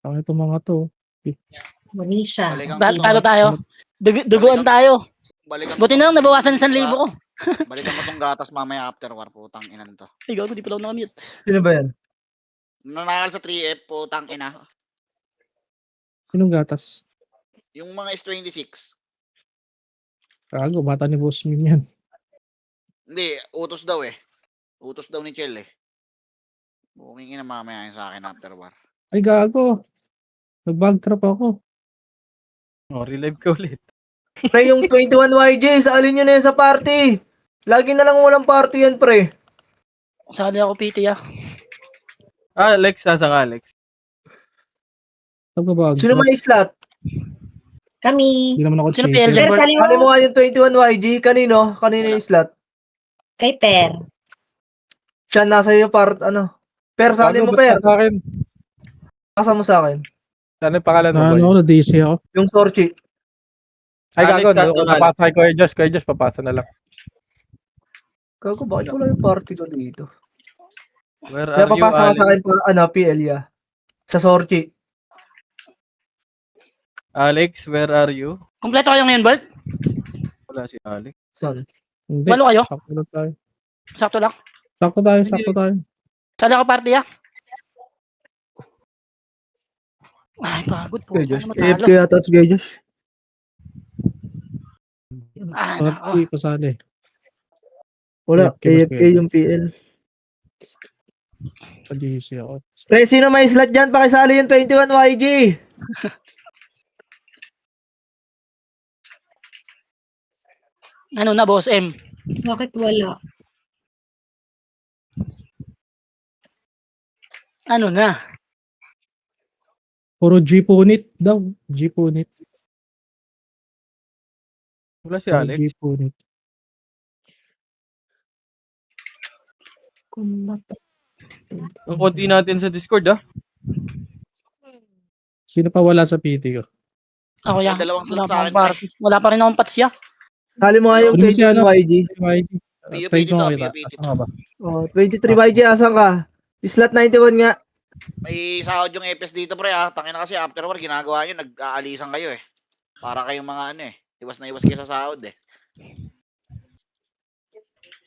Ang itong mga to. Manisha. Talo tayo. Duguan tayo. Balikan mo Buti na lang, nabawasan 1,000 ko. Balikan mo tong gatas mamaya after war, putang inan to. Ay, gago, di pala ako nakamute. Sino ba yan? Nanakal sa 3F, putang ina. Sinong gatas? Yung mga S26. Kago, bata ni Boss Min yan. Hindi, utos daw eh. Utos daw ni Chel eh. Bukingin na mamaya yun sa akin after war. Ay, gago. Nag-bag trap ako. Oh, relive ka ulit. Pre, yung 21 YJ, saalin nyo na yan sa party. Lagi na lang walang party yan, pre. Sali ako, PT ah. Alex, sasa ka, Alex. Nag-bag Sino trap. may slot? Kami. Hindi naman ako Sino cheater. PLJ? Pero sali Sali mo mo nga yung 21 YG. Kanino? Kanino yung slot? kay Per. Siya, nasa yung part, ano? Per, sali mo, Ba't Per. sa akin? Kasa mo sa akin. Ano yung pangalan mo, Ano boy? ako, na-DC ako. Yung Sorchi. Ay, Alex, gago. sasa ka, Papasa kay Kuya Josh. Kuya Josh, papasa na lang. Kako, bakit wala yung party ko dito? Where Kaya are you, papasa ka sa Alex? akin para, ano, PL, ya. Sa Sorchi. Alex, where are you? Kompleto kayo ngayon, Bert? Wala si Alex. Saan? Hindi. Walo kayo? Sakto lang tayo. Sakto lang. Sakto tayo, sakto tayo. Sali ako, party ah. Ay, pagod po. Kaya Josh. Sana matalo. AFK yata si Kaya Josh. Ay, nako. Sorry, pasali. Wala. AFK ba si AFK Kaya yung PL. Na-DC ako. Pre, sino may slot dyan? Pakisali yung 21 YG. Ano na, Boss M? Bakit wala? Ano na? Puro G-Punit daw. G-Punit. Wala si Puro Alex. G-Punit. Ang konti natin sa Discord, ah. Sino pa wala sa PT ko? Ako yan. May dalawang Wala slot pa sa akong akin, pre. party. Wala pa rin akong patsya. Sali mo nga yung Ano si 21 ano? YG. PUP Try dito, ko kita. PUP dito. Ano ba? Oh, 23 YG, asan ka? Slot 91 nga. May sahod yung EPS dito pre ah. Tangina kasi after war ginagawa nyo, nag-aalisan kayo eh. Para kayong mga ano eh. Iwas na iwas kayo sa sahod eh.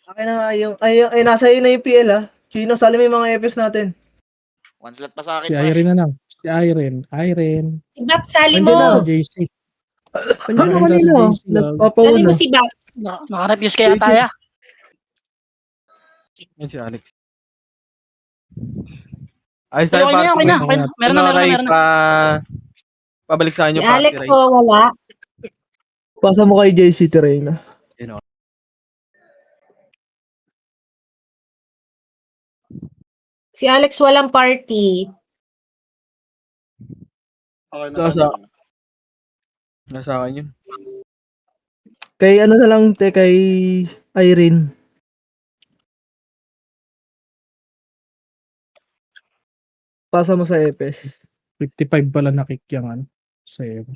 Akin na nga yung, ay, nasa iyo na yung PL, ha? Chino, sali mo yung mga FS natin. One slot pa sa akin Si pre. Irene na lang. Si Irene. Irene. Si Bap, sali Andiyan na. mo. JC. Andiyan na Ayun, kanina. nasa JC, Sali Nagpapauna. mo si Bap. Nakarefuse kaya tayo. Yan si Alex. Ayos Okay tayo, na, party. okay na. Okay na. Meron na, Ano, meron na, Ray, meron na. pabalik sa Si inyo, party, Alex Ray. wala. Pasa mo kay JC Terrena. Yun, oh. Si Alex walang party. Okay na Nasa, tayo. nasa akin yun. Kay ano na lang, kay Irene. Pasa mo sa FS. 55 pala na-kick yung ano. Sa'yo.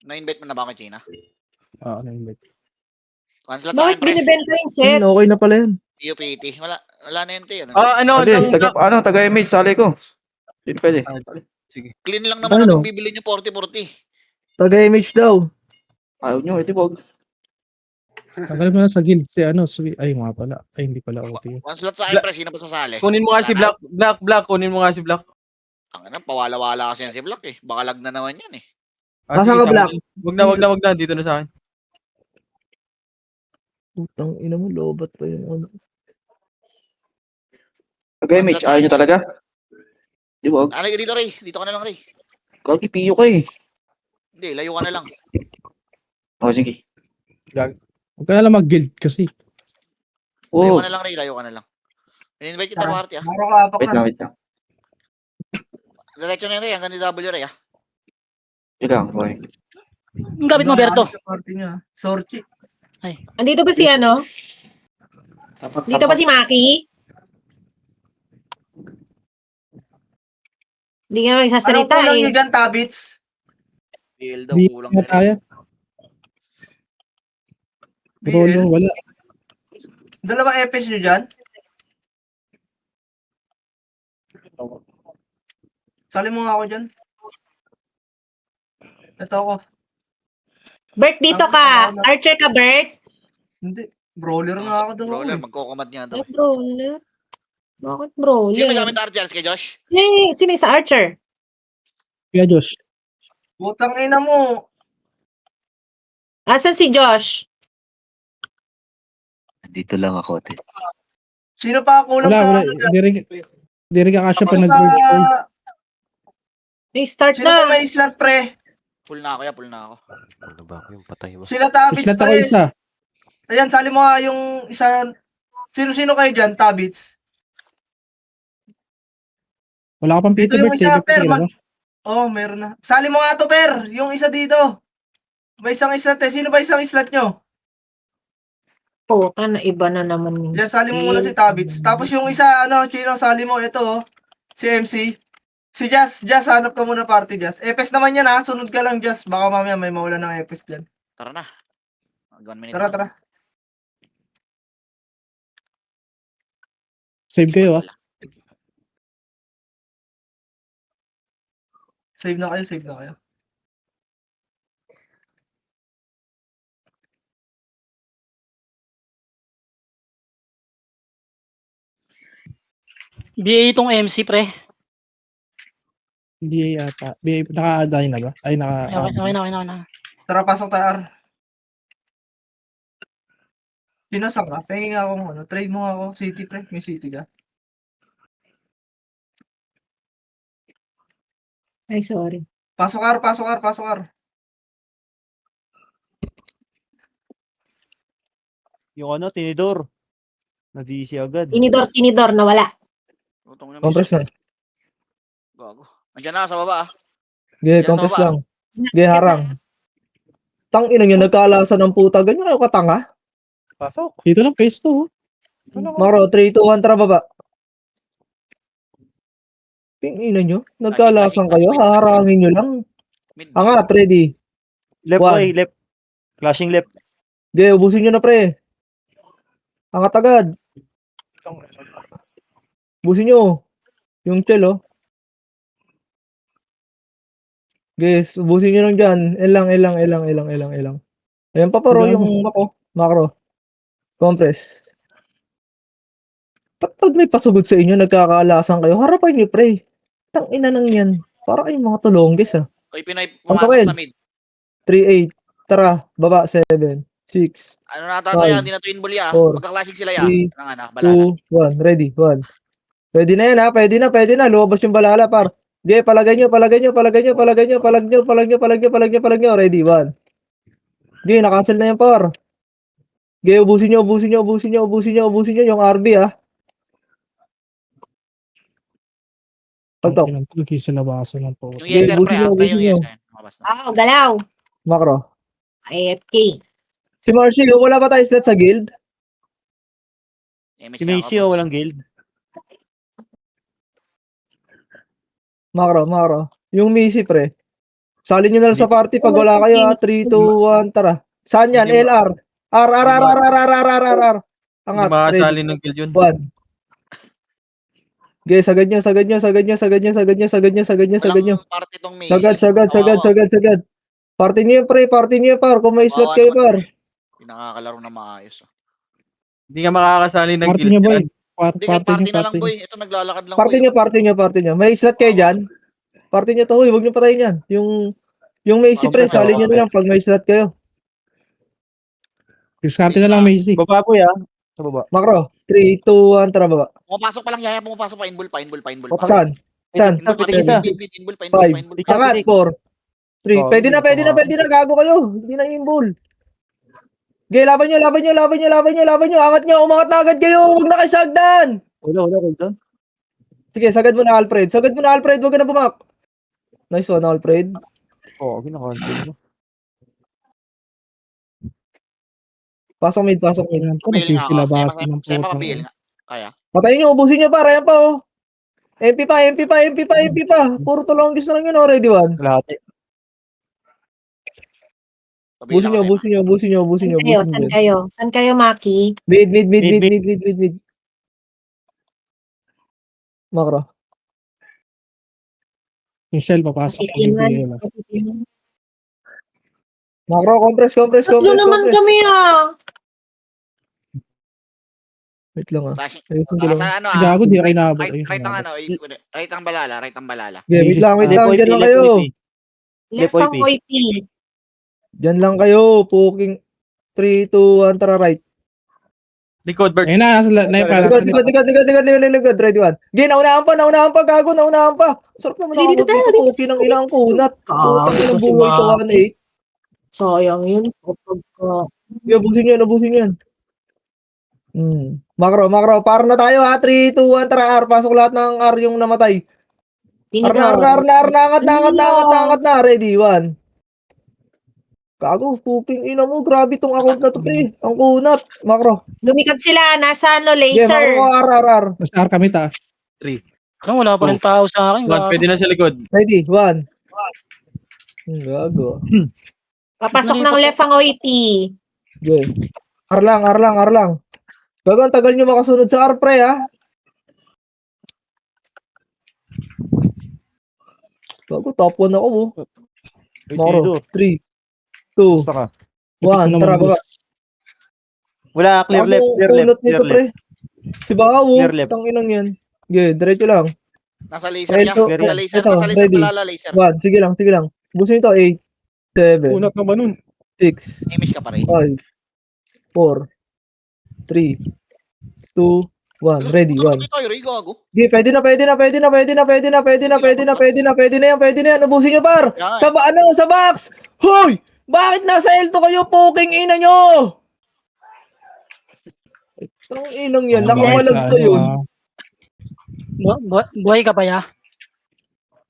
Na-invite mo na ba ako China? Ano yung bet? One slot sa Bakit akin pre. binibenta yung set? Okay na pala yan. PUPT. Wala na yun te. Ano? Ano, Taga-image, sali ko. Hindi pwede. sige. Clean lang naman Ano? ang bibili nyo 40-40. Taga-image daw. Ayaw nyo, ito wag. Tagal mo na sa guild si ano. Ay, nga pala. Ay, hindi pala OT. One slot sa akin pre. Sino pa sasali? Kunin mo nga si Black. Black, kunin mo nga si Black. Ang ano, pawala-wala kasi yan si Black eh. Baka lag na naman yan eh. Asan sige, ka, Black? Wag na. Dito na sa akin. Putang ina mo, lobat pa yung ano. Taga-image, ayaw nyo talaga? Di wag. Alay ka dito Ray. Dito ka na lang Ray. Kagi, piyo ka eh. Hindi, layo ka na lang. O, sige. Huwag ka na lang mag-guild kasi. Layo Oo. ka na lang Ray. Layo ka na lang. In-invite kita party ah. Maro ka Wait lang. Diretso na yun Ray. Hanggang ni W Ray ah. Yun lang, boy. Ang gamit mo, Berto. Party niya. Sorchi. Andito ba si ano? Dito ba si Maki? Hindi ka naman Anong nagsasalita kulang eh. nyo dyan, Tabits? PL daw Hindi kulang na na tayo. Rolo, wala. Dalawang FS nyo dyan? Sali mo nga ako dyan. Ito ako. Bert, dito ka. Archer ka, Bert? Hindi. Brawler nga ako daw. Brawler, Eh. magkokomad niya daw. Ay, brawler. Bakit Sino may brawler? gamit Archers kay Josh? Sino yung sa Archer? Kaya Josh. Putang ina mo. Asan si Josh? Dito lang ako, te. Sino pa kulang Wala, sa wala. ano dyan? Di rin kakasya pa Sino nag-merge. pa, May start sino pa na. may slot pre? Full na ako ya, full na ako. Ano ba ako yung patay mo? Sila Tabits Islat ako pre. isa. Ayan, sali mo nga yung isa. Sino-sino kayo dyan, Tabits? Wala ka pang Dito Peter yung Bert. isa, Peter Per. Bert, Oh, meron na. Sali mo nga to, Per. Yung isa dito. May isang slot eh. Sino ba isang slot nyo? Puta na iba na naman yung Yan, sali mo muna si Tabits. Tapos yung isa, Chino, sali mo. Ito, si MC. Si Jazz, hanap ka muna party, Jazz. Epes naman yan, ha. Sunod ka lang, Jazz. Baka mamaya may mawala ng Epes dyan. Tara na. 1 minute. Tara, na. tara. Save kayo ah. Save na kayo. BA itong MC, pre. Hindi yata. Naka-aday na ba? Ay, Okay na. Tara, pasok tayo, Ar. Pinasak ka? Pengi nga ako trade mo nga ako. City, pre. May city ka. Ay, sorry. Pasok, Ar. Yung tinidor. Na-DC agad. Tinidor, nawala. Utong na Compress na. Gago. Andiyan na sa baba ah. Ge, Yan, compress sa baba. lang. Ge, harang. Tang ina nyo, nagkaalasan ng puta. Ganyan kayo katanga. Pasok. Dito lang, phase 2. Maro, 3, 2, 1, tara baba. Ina nyo, nagkaalasan kayo. Haharangin nyo lang. Mid. Angat, ready. Left One. way, left. Flashing left. Ge, ubusin nyo na pre. Angat agad. Ubusin nyo. Yung chel, oh. Guys, ubusin nyo lang dyan. Elang. Ayan pa paro yung macro. Compress. Pag may pasugod sa inyo, nagkakaalasan kayo, harapan nyo, pre. Tang ina nang yan. Para kayong mga tulonggis, ah. Oy, Pinoy, Pasok, pumasok El. sa mid. 3, 8. Tara, baba, 7, 6, Ano na to yan? Five, Hindi na to inbuli ah. four, Magka-clashing sila ya. three, Ano nga na, balala. 2, 1. Ready, 1. Pwede na yan, ha? Pwede na. Lumabas yung balala, par. Ge, palagay nyo. Ready, 1. Ge, na-cancel na yan, par. Ge, ubusin nyo yung RB, ha? Pagtok. Nagkisa na basa ng po. Yung yeser pre ah. Pre yung ubusin nyo. yeser. Mabas na. Galaw. Macro. AFK. Si Marcio, wala ba tayo slot sa guild? Image Si na Macy ako. walang guild. Macro. Yung Missy, pre. Salin nyo na lang sa party pag wala kayo, ha? 3, 2, 1, tara. Saan yan? Hindi LR. R. Hindi Angat. makasali ng guild yun. 1. Okay, sagad nyo. Walang party tong Macy. Sagad. Party nyo, pre. Par. Kung may slot kayo, par. Hindi nakakalaro na maayos ah. Hindi nga makakasali ng Party guild niya, boy. yan. Hindi kahit party na lang boy. Ito naglalakad lang Party nyo. May slot kayo dyan? Party nyo to, huy. Huwag nyo patayin yan. Yung Macy, pre. Salin nyo na lang pag may slot kayo. Diskarte na lang, Macy. Baba po ya. Sa baba. Macro. 3, 2, 1, tara baba. Pumapasok pa lang yaya. Pumapasok pa. Inbul pa. Saan? Inbul pa. Isa. Inbul pa. 5. Angat. 4. 3. Pwede na. Gago kayo. Hindi na imbul. Okay, laban nyo. Angat nyo. Umangat na agad kayo. Huwag na kayo sagdan. Wala. Sige, sagad mo na, Alfred. Huwag ka na bumak. Nice one, Alfred. Oo, ginakancel mo. Pasok mid. Mail nga Sila ako. basa ng Sa'yo po. mapapil nga. Kaya. Patayin nyo, ubusin nyo, para. Ayan pa, oh. MP pa. Puro tulonggis na lang yun, already, one. Kalahati. Pabilang ako sa'yo. Ubusin nyo. Saan kayo, Maki? Mid. Macro. Yung shell papasok. Kasi yun bibigay man. lang. Kasi yun. Macro, compress. Tatlo naman kami Wait lang Flashing. Ayusin ko lang. Sa ano Gago, di ako right, inaabot. right, Ayun, right ang inaabot. ano, right ang balala, right ang balala. Okay, wait lang. Left Diyan lang left kayo. Left Left ang OIP. OIP. Diyan lang kayo. Puking 3, 2, 1, tara right. Likod, Bert. Ayun na, nasa Likod. Ready, 1. Game, naunahan pa, gago, naunahan pa. Sarap naman Dito, nakakot dito, puki ng inang kunat. Putang Gago inang si buhay to, Maki. 1-8. Sayang yun. Kapag Abusin yan. Macro, para na tayo ha. 3, 2, 1, tara R. Pasok lahat ng R yung namatay. R na, angat na. Ready, 1. Gago, puking ina mo. Grabe tong account na to, pre. Ang kunat. Macro. Lumikad sila. Nasa ano, Yeah, laser. macro, R. Mas R kami ta. Ano, wala pa rin tao sa akin. One, pwede na sa likod. Ready, 1. Gago. Papasok ng left ang OIP. Okay. R lang. Gago, ang tagal nyo makasunod sa R, pre, ha? Gago, top 1 ako, oh. Moro. 3, 2, 1. Tara, baba. Wala, clear Gago, left, clear left, kunat clear nito, left. pre. Si Bakaw, oh. Clear left. Tanginang yan. Okay, diretso lang. Nasa laser niya. Ito, Nasa laser, ito, nasa laser ready. balala, laser. 1. Sige lang. Busin ito, 8, 7, Unat naman nun. 6, Image ka pa rin. 5, 4, 3, 2, 1. Ready, 1. Ito, Yuri, gago. Okay, pwede na yan. Ubusin nyo, par. Yan. Sa box. Hoy! Bakit nasa L2 kayo? Puking ina nyo! Itong inang yan. Nakamalag pa yun. Buhay ka pa ya?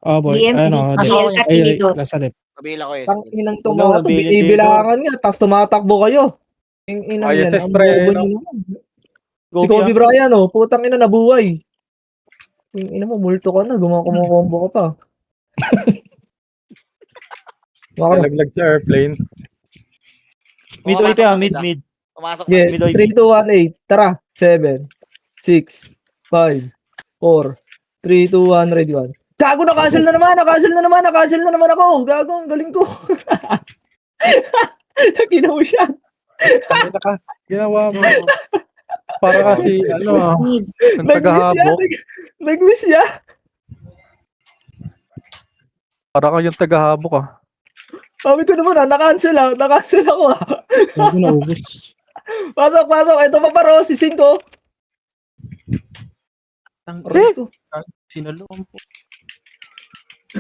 Oh boy, DMP. ano, Pasok ako niya. ay, nasa left. Kabila ko eh. Tang inang itong Wala, mga to. mabilis Binibilangan nga. Tapos tumatakbo kayo. Yung inang yan. ISS Ang pre, bobo no? nyo naman. Si Kobe Bryant, oh. Putang ina, nabuhay. Yung ina mo, multo ka na. Gumakombo ka pa. Makaro. Nalaglag sa airplane. Mid Pumasok OIP ah, na mid, mid, mid. Pumasok na Yeah, mid. Mid OIP. 3, 2, 1, 8. Tara. 7, 6, 5, 4, 3, 2, 1, ready, 1. Gago, na-cancel na naman ako. Gago, ang galing ko. Nakina mo siya. Ginawa mo. Para kasi, ano, ang Nag-miss siya. tagahabok. Nag-miss siya. Para kayong tagahabok ah. Sabi ko naman, na-cancel ako. Gago na ubos. Pasok. Ito pa paro, si Cinco. Sinalong po.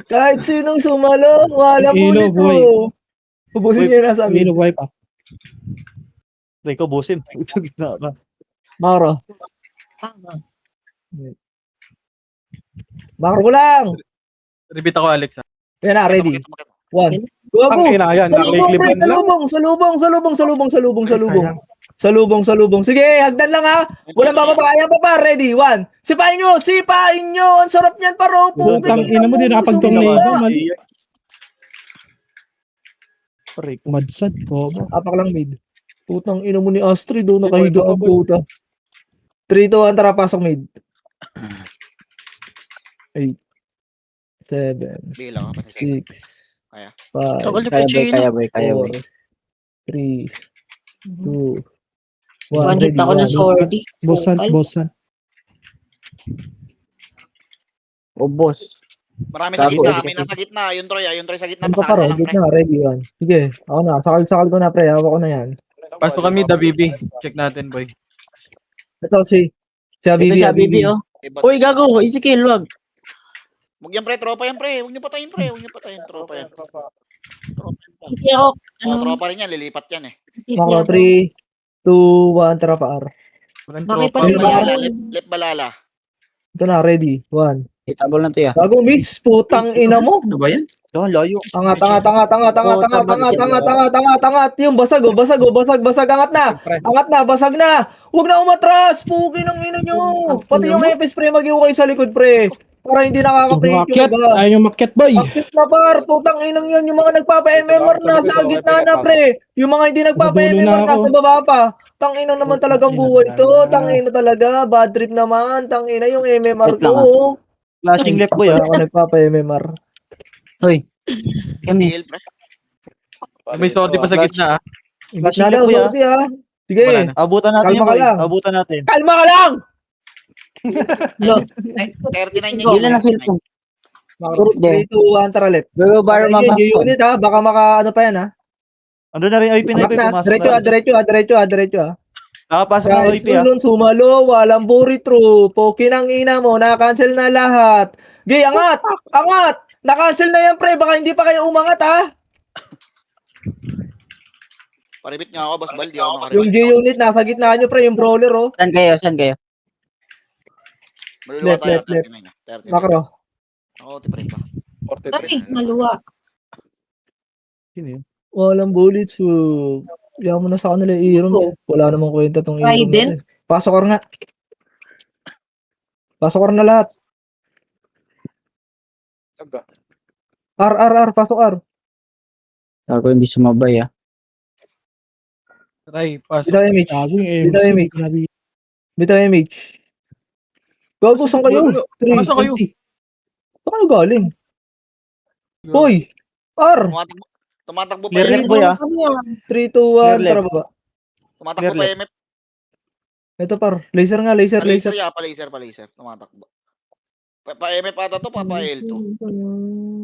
Kahit sinong sumalo, wala po Ilo, nito. boy. Ubusin niyo na sa amin. Mino wipe ah. Ikaw, busin. Gitna ka. Maro. Maro ko lang. Repeat ako, Alex. Yan na, ready. 1. Ang Gago. ina yan, Salubong, pre, salubong. Sige, hagdan lang ha. Walang bababaya pa pa. Ready, 1. Sipain nyo. Ang sarap niyan, paro. Putang ina mo, di nakapag-tornado. Mali. Madsad po. Apak lang mid. Putang ina mo ni Astrid, do nakahiga ang puta. 3, 2, 1, tara, pasok mid. 8, 7, Bila ka pa. 6, Kaya. 5, Tagal ni Chino. 4, 3, 2, 1. One hit ako ng sordy. Bosan. Boss. Marami sa Gago, gitna. eh. Kami nasa gitna. Yung Troy sa gitna. Ano pa paro? Pasaan na lang, Wait pre. na, ready, 1. Sige, ako na. Sakal ko na, pre. Hawak ko na yan. Pasok kami, Dabibi. Check natin, boy. Ito si Habibi. oh. Iba- Uy, gago. Ezekiel, wag. Huwag yan, pre. Tropa yan, pre. Huwag niyo patayin, pre. Tropa yan. Hindi ako, Tropa rin yan. Lilipat yan eh. Makro, 3, 2, 1, tara pa R. Walang Bakit tropa. pa si Balala. Balala? Left balala. Ito na, ready, 1. Itabol na to ya. Bago miss, putang ina mo. Ano ba yan? Layo. Angat. Yung basag, angat na, basag na. Huwag na umatras, pugi ng ina nyo. Pati yung FS pre, mag-iukay sa likod pre. Para hindi nakaka-print yung Makyat. iba. Ayaw yung makyat boy. Akit na par, putang inang yan. Yung mga nagpapa-MMR na sa gitna na pre. Yung mga hindi nagpapa-MMR na sa baba pa. Tangina naman talagang buhay to. Tangina talaga, bad trip naman. Tangina yung MMR Wait lang, ko. Flashing left boy ah. Ako nagpapa-MMR. Hoy. Kami. Heal, pre. May sorti pa sa gitna ah. Gitna daw, Kuya. sorti ah. Sige, Wala na. Abutan natin Kalma yung ka boy. lang. Abutan natin. kalma ka lang! 39 Go. yung Ilan ang cellphone? Makro, Put there. 3, 2, 1, tara left. Go, bar, Patayin yun, G-unit ha, baka maka ano pa yan ha. Ando na rin OIP na Anak OIP. na, Pumasok diretso na ah, rin. diretso ah, diretso ah, diretso ah. Nakapasok ng Kahit OIP ah. nun sumalo, walang buri true. Pokin ang ina mo, na-cancel na lahat. Gay, angat! Angat! Na-cancel na yan pre, baka hindi pa kayo umangat ha. Paribit nga ako, boss Bal. Di ako Yung nakaribit. G-unit, nasa gitna nyo pre, yung brawler oh. Saan kayo? Saan kayo? Maluluwa Left, tayo. left, left. 39 na. 39. Makro. Ako, tipre pa. 43. Ay, maluwa. Sino yun? Walang bullets Yan mo na sa kanila i-iron. Wala namang kwenta tong i-iron Raiden? natin. Pasok ka nga. Pasok ka na lahat. Taga. R, pasok R. Ako hindi sumabay ah. Try, pass. Bitaw image. Sabi yung MC. Bitaw image. Sabi Bitaw image. Gago, saan kayo? 3. Pasok kayo. Saan kayo galing? Hoy! R! Tumatakbo. Tumatakbo pa Clear MF. left boy ah. 3, 2, 1, Clear tara left. baba. Tumatakbo pa Clear MF. Ito par. Laser nga, laser, Pa-laser laser. ya, pa-laser. Tumatakbo. Pa-MF ata to, pa-L2.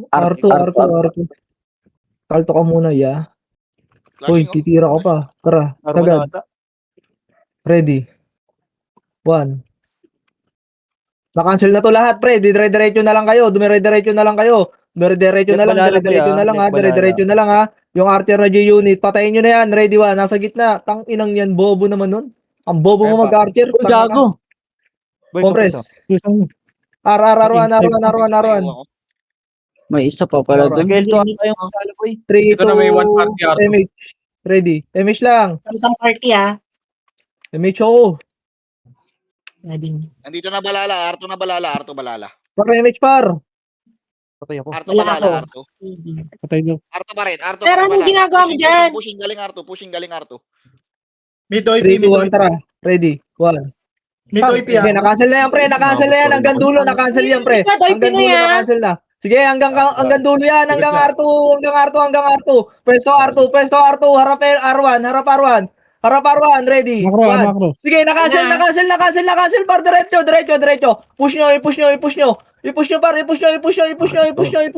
R2, R2. Kalto ka muna, ya. Hoy, Flashing, oh. titira ko pa. Tara, Arma sagad. na ata. Ready. 1. Na-cancel na to lahat, pre. Dire-diretso na lang kayo. Dumire-diretso na lang kayo. Dire-diretso na lang, Left balala, dire-diretso kuya. na lang ha. Left balala. Dire-diretso na lang ha. Yung RTR na G-unit, patayin nyo na yan. Ready 1, nasa gitna. Tang inang yan, bobo naman nun. Ang bobo mo mag-RTR. Uy, gago. Boy, Compress. Susan mo. R1. Ayaw ako. May isa pa pala doon. Nag-L2 ata yung kasalo boy. 3, Ito na may 140 R2. 2, MH. Ready. MH lang. Isang party ah. MH ako. Ready. Nandito na balala, R2 na balala, R2 balala. Par MH par. Patay ako. R2 Wala balala, ako. R2. Patay daw. R2 pa rin, R2 Pero pa rin anong balala. ginagawa mo dyan? Pushing galing R2, pushing galing R2. Mid OIP, 3, 2, mid 1, OIP. tara. Ready. 1. Mid OIP Okay, ah. na-cancel na yan, pre. Na-cancel na yan. Hanggang dulo, na-cancel yan, pre. Ikaw, doy Hanggang Pinoy, dulo, ah. na-cancel na. Sige, hanggang dulo yan. Hanggang R2. Hanggang R2. Pwesto R2. Harap R1. Harap R1. Ready. Makro, 1. makro. Sige, na-cancel. Par, diretso. Push nyo. I-push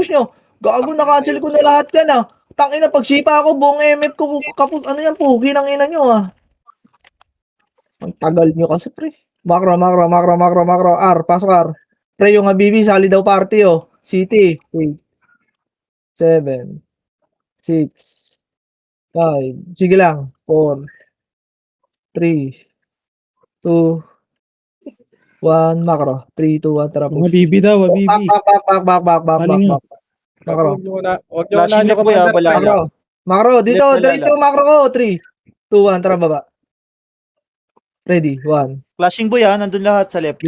nyo. Gago, na-cancel ko na lahat yan, ah. Tangina, pagsipa ako, buong MF ko, kaput, ano yan, pugi ng ina nyo, ah. Ang tagal nyo kasi, pre. Makro. R, pasok R. Pre, yung Habibi, sali daw party, oh. City. 8, 7, 6, 5. Sige lang. 4, 3, 2, 1. Makro. 3, 2, 1. Tara, Mga push. bibi daw, bibi. Back. Maling nga. Makro. Huwag nyo Flashing na left boy ah. Balala. Makro. Dito, Left balala. diretso, makro ko. 3, 2, 1. Tara, baba. Ready. 1. Flashing boy ah. Nandun lahat sa left.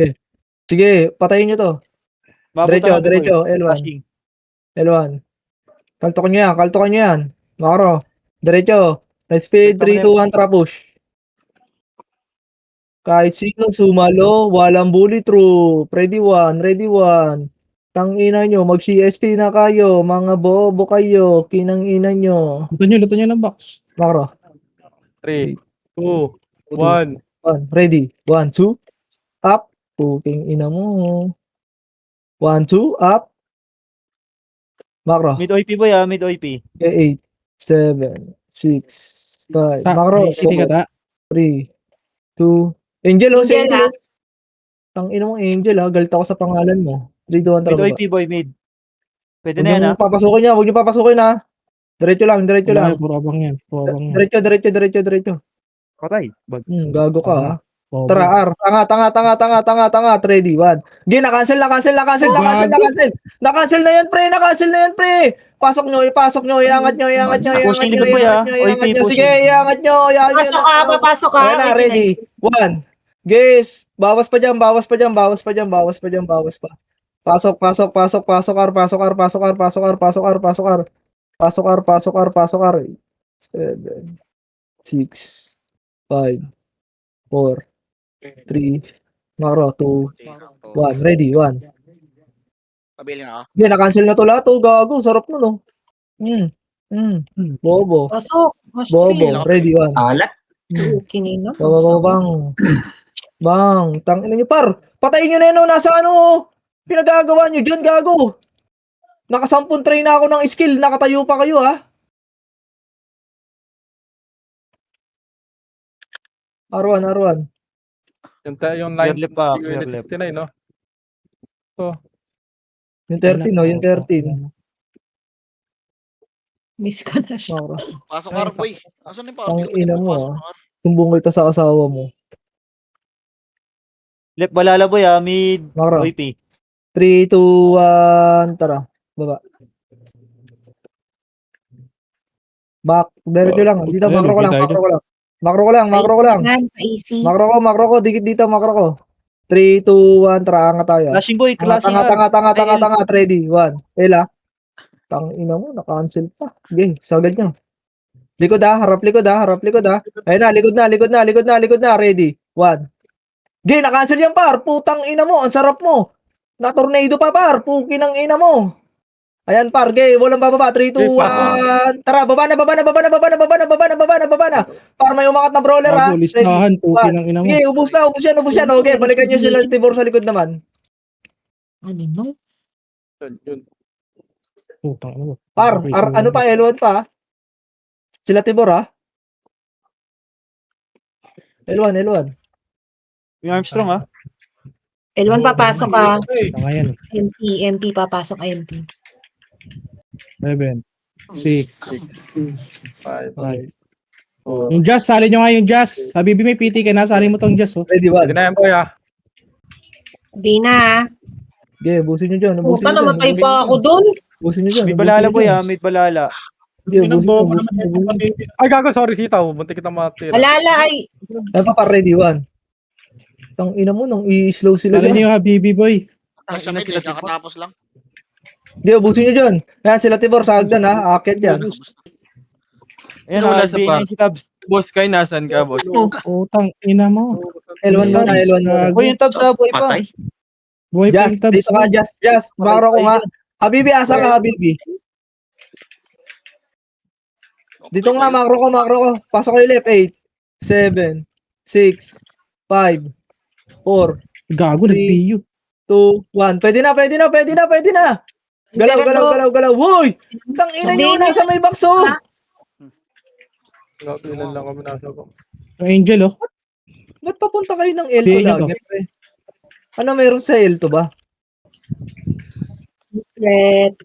Sige, patayin nyo to. Babutan natin, boy. Diretso. L1. Flashing. L1. Kaltokan nyo yan. Makro. Diretso. Let's speed. 3, 2, 1. Tara, push. Kahit sino sumalo, walang bully through. Ready 1. Tangina nyo, mag-CSP na kayo. Mga bobo kayo. Kinang-ina nyo. Luto nyo ng box. Makro. 3, 2, 1. 1. Ready. 1, 2. Up. Puking ina mo. 1, 2. Up. Makro. Mid OIP boy ah. Mid OIP. 8, 7, 6, 5. Ta, Makro. City ka ta. 3, 2. Angel, oh. Si Angel, Angel, oh. Tangina mong Angel, ha. Galit ako sa pangalan mo. 3, 2, 1, Mid tara baba. OIP boy. Mid. Pwede Huwag na yan ah. niyong papasukin niya. Huwag niyo papasukin, ha. Diretso lang. Wala, puro abang yan. Diretso. Patay. Gago ka, ha. Bobo. Tara, R. Tanga. Ready, 1. Hindi, na-cancel. Na-cancel na yan, pre. Pasok nyo. Iangat nyo. Pushing likod boy ah. OIP pushing. Sige, iangat nyo. Papasok ka. Ayan na, ready. 1. Guys, bawas pa dyan. Pasok, R. Pasok, R. 7, 6, 5, 4, 3, Makro, 2, 1. Ready, 1. Pabiling ako. Hindi, na-cancel na to lahat. Oh, gago. Sarap nun, oh. Bobo. Pasok. Bobo. Ready, one. Alat. Kinina. Bang. Bang. Tangina nyo, par. Patayin nyo na yun, oh. Nasa ano, oh. Pinagagawa nyo dyan, gago. Nakasampung tray na ako ng skill. Nakatayo pa kayo, ha. R1. Yung line, Clear left pa, yung clear unit left. 69, no? Yung 13, oh. Yung 13. Miss ka na siya. Mara. Pasok R, boy. Asan yung Ang power? ina mo, Pasok ah. ng R. Sumbong kita sa asawa mo. Left balala boy mid Makro. OP. 3, 2, 1. Tara. Baba. Back. Diretso lang. Dito, Ayan, makro ko lang. tayo Makro ko lang. Makro ko lang. Easy. Makro ko. Dikit dito, makro ko. 3, 2, 1. Tara, angat tayo. Flashing boy, flashing. Tanga. Ready. 1. Ela. Tang ina mo, na-cancel pa. Okay, sagad nyo. Likod ha. Harap likod ha. Ayun na, likod na. Ready. 1. Okay, na-cancel yan par. Putang ina mo. Ang sarap mo. Na-tornado pa par. Pukin ang ina mo. Ayan par. Okay, walang bababa. 3, 2, 1. Tara, baba na. Par may umangat na brawler ha. Gago, listahan, pukin ang ina mo. Sige, ubus yan. Okay, balikan nyo sila Tibor sa likod naman. Ano no? Yun. Putang ina mo. Par, ano pa, L1 pa? Sila Tibor ha? L1. Yung Armstrong ha. L1 papasok ka. Tanga yan. MP papasok MP. 7, 6, 5. Yung Jazz, sali nyo nga yung Jazz. Sabi may PT ka na, sali mo tong Jazz, oh. Ready, 1. na yan, boy, ah. Di na. Okay, busin nyo dyan. Puta, namatay pa ako doon. Busin nyo dyan. Mid balala boy mid balala. Bobo naman yung kapatid. Ay, gago, sorry, sitaw. Muntik kita matira. Alala ay. Ay, pa, ready, 1. Tang ina mo, nang i-slow sila Sali dyan. nyo yung Habibi, boy. Sa mid, kakatapos lang. Hindi, busin nyo dyan. Ayan, sila Tibor, sa hagdan ha. Akit yan. Ayan Wala wala sa sa par. si Tabs. Boss, kay nasan ka, boss? Putang ina mo. L1 muna. Boy yung Tabs ha boy pa. Patay. Boy, Just, dito ka, just. Makro ko nga. Habibi, asa ka, Habibi? Dito nga, makro ko. Pasok kayo left. 8, 7, 6, 5, 4, Gago, nag-PU. 2, 1. Pwede na. Galaw. Woy! Tang ina nyo, nasa may bakso. Ilan lang kami nasa ko. Yung Angel, oh. Ba't papunta kayo ng L2 Bigyan lagi, pre? Ano meron sa L2 ba? Red.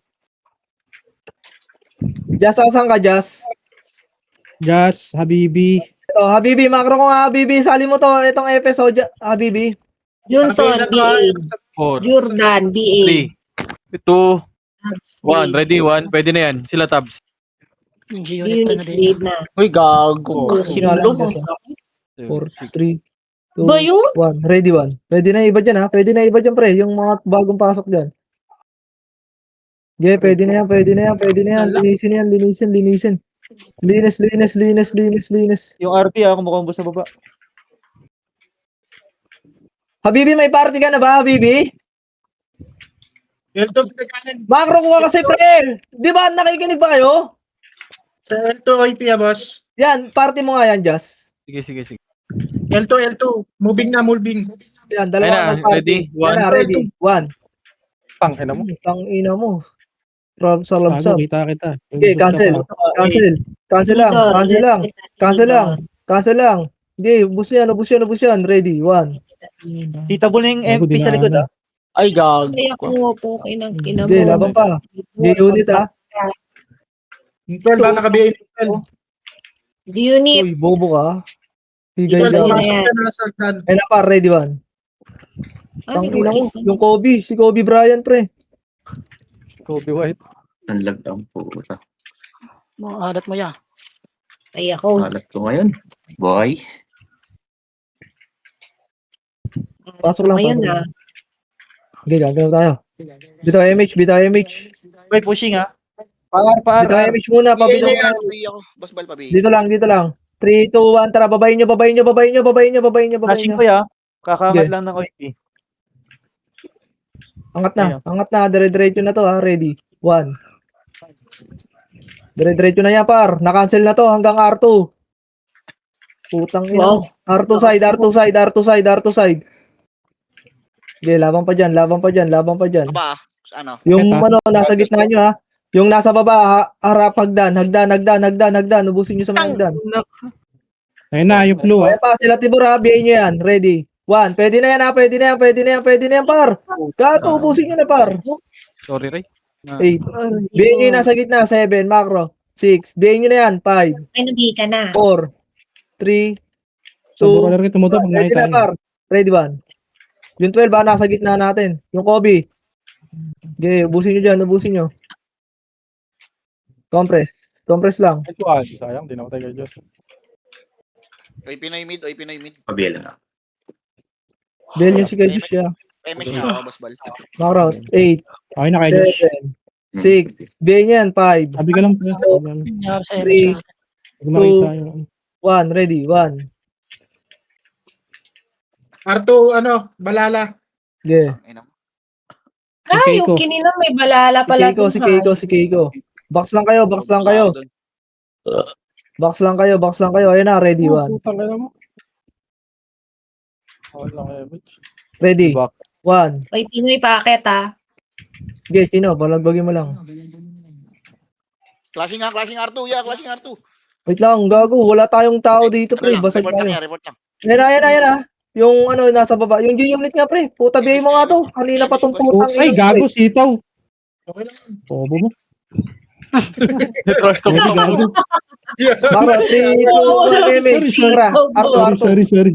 Just, asan ka, Just? Jazz, Habibi. Ito, Habibi, makro ko nga, Habibi. Sali mo to, itong episode, Habibi. Johnson, BA. 4, Jordan, BA. 3, 2, 1. Ready, 1. Pwede na yan. Sila Tabs. Unit grade na. Uy, gago. Sinalo mo. 4, 3, 2, Ba yun? 1. Ready, 1. Pwede na iba dyan, ha? Pwede na iba dyan, pre. Yung mga bagong pasok dyan. Yeah, pwede na yan. Linisin. Linis. Yung RP ha kumukumbos sa baba. Habibi, may party ka na ba, Habibi? L2 pinagalan. Makro ko kasi, pre. Di ba, nakikinig ba kayo? Sa L2 OP boss. Yan, party mo nga yan, Just. Sige. L2. Moving. Yan, Ayun dalawa na, ng party. ready? Yan na, ready. 1. Tang ina mo. Tang ina mo. Rob sa Gago, labsab. kita. Okay, cancel lang. Okay, ubus yan. Ready, 1. Tita Bull yung Gago, MP sa likod ha. Ay, gago. Kaya ko po kinang ina mo. Okay, laban pa. Okay, unit ha. Yung 12 ba nakabiyain yung 12. Unit. Uy, bobo ka. Higay Ito Ito, ka. na pasok yan. ka na sa hagdan. Ayun na pa, ready, 1. Tang ina mo. Yung Kobe, si Kobe Bryant, pre. Kobe White. Ang lagdang puta. Maalat mo yan. Ay ako. Alat ko ngayon. Boy. Pasok lang, Ngayon pasok na. lang. Okay, gagalaw tayo. Bitaw MH. Boy pushing ha. Par. Bitaw MH muna, pabitaw. Pabi ako. Boss Bal, pabi. Dito lang. 3, 2, 1, tara, babayin nyo. Flashing boy ha. Kakaangat lang ng OP. Angat na, dire-diretso na to ha, ready. 1. Dire-diretso na yan par, na-cancel na to hanggang R2. Putang ina. Wow. R2 side. Okay, laban pa dyan. Aba, ano? Yung Kita. ano, nasa gitna nyo ha. Yung nasa baba, harap hagdan. Ubusin nyo sa mga hagdan. Ayun na, yung blue, Kaya pa, sila Tibor ha, biyahin nyo yan. Ready. 1. Pwede na yan ha, pwede na yan par. Gato, ubusin nyo na par. Sorry, Ray. 8. Biyahin nyo yung nasa gitna, 7. Macro. 6. Biyahin nyo na yan, 5. Ay, nabi ka na. 4. 3. So, 2. color kita mo to pag Ready nakita na par. Ready 1. Yung 12 ba, nasa gitna natin. Yung Kobe. Okay, ubusin nyo. Compress lang. Sayang, di na matay kayo. Oy, Pinoy mid. Pabila na. Bill nyo si Kajus siya. MS niya ako, boss bal. Macro. 8. Okay na kayo, Josh. 7. 6. Bill nyo yan, 5. Sabi ka lang, pre. Nangyari sa Three. MS. Huwag makita yung... 1. Ready. 1. R2, balala. Okay. Ay, Keiko. yung kinina may balala pala. Si Keiko. Box lang kayo. Box lang kayo. Ayun na, ready 1. Putang ina mo. Wala kayo, bitch. Ready. 1. Ay, Pinoy packet ha. Okay, Chino, balagbagin mo lang. Clashing R2, clashing R2. Wait lang, gago. Wala tayong tao dito, pre. Basag Report lang tayo. yan, report lang. Ayan. Yung nasa baba. Yung G-unit nga, pre. Puta, biyay mo nga to. Kanina pa tong putang Ay, ina, gago, pre. sitaw. Okay lang. Bobo mo. Trust Ay, gago. Macro, 3, 2, 1, image. Tara, Arto. Sorry.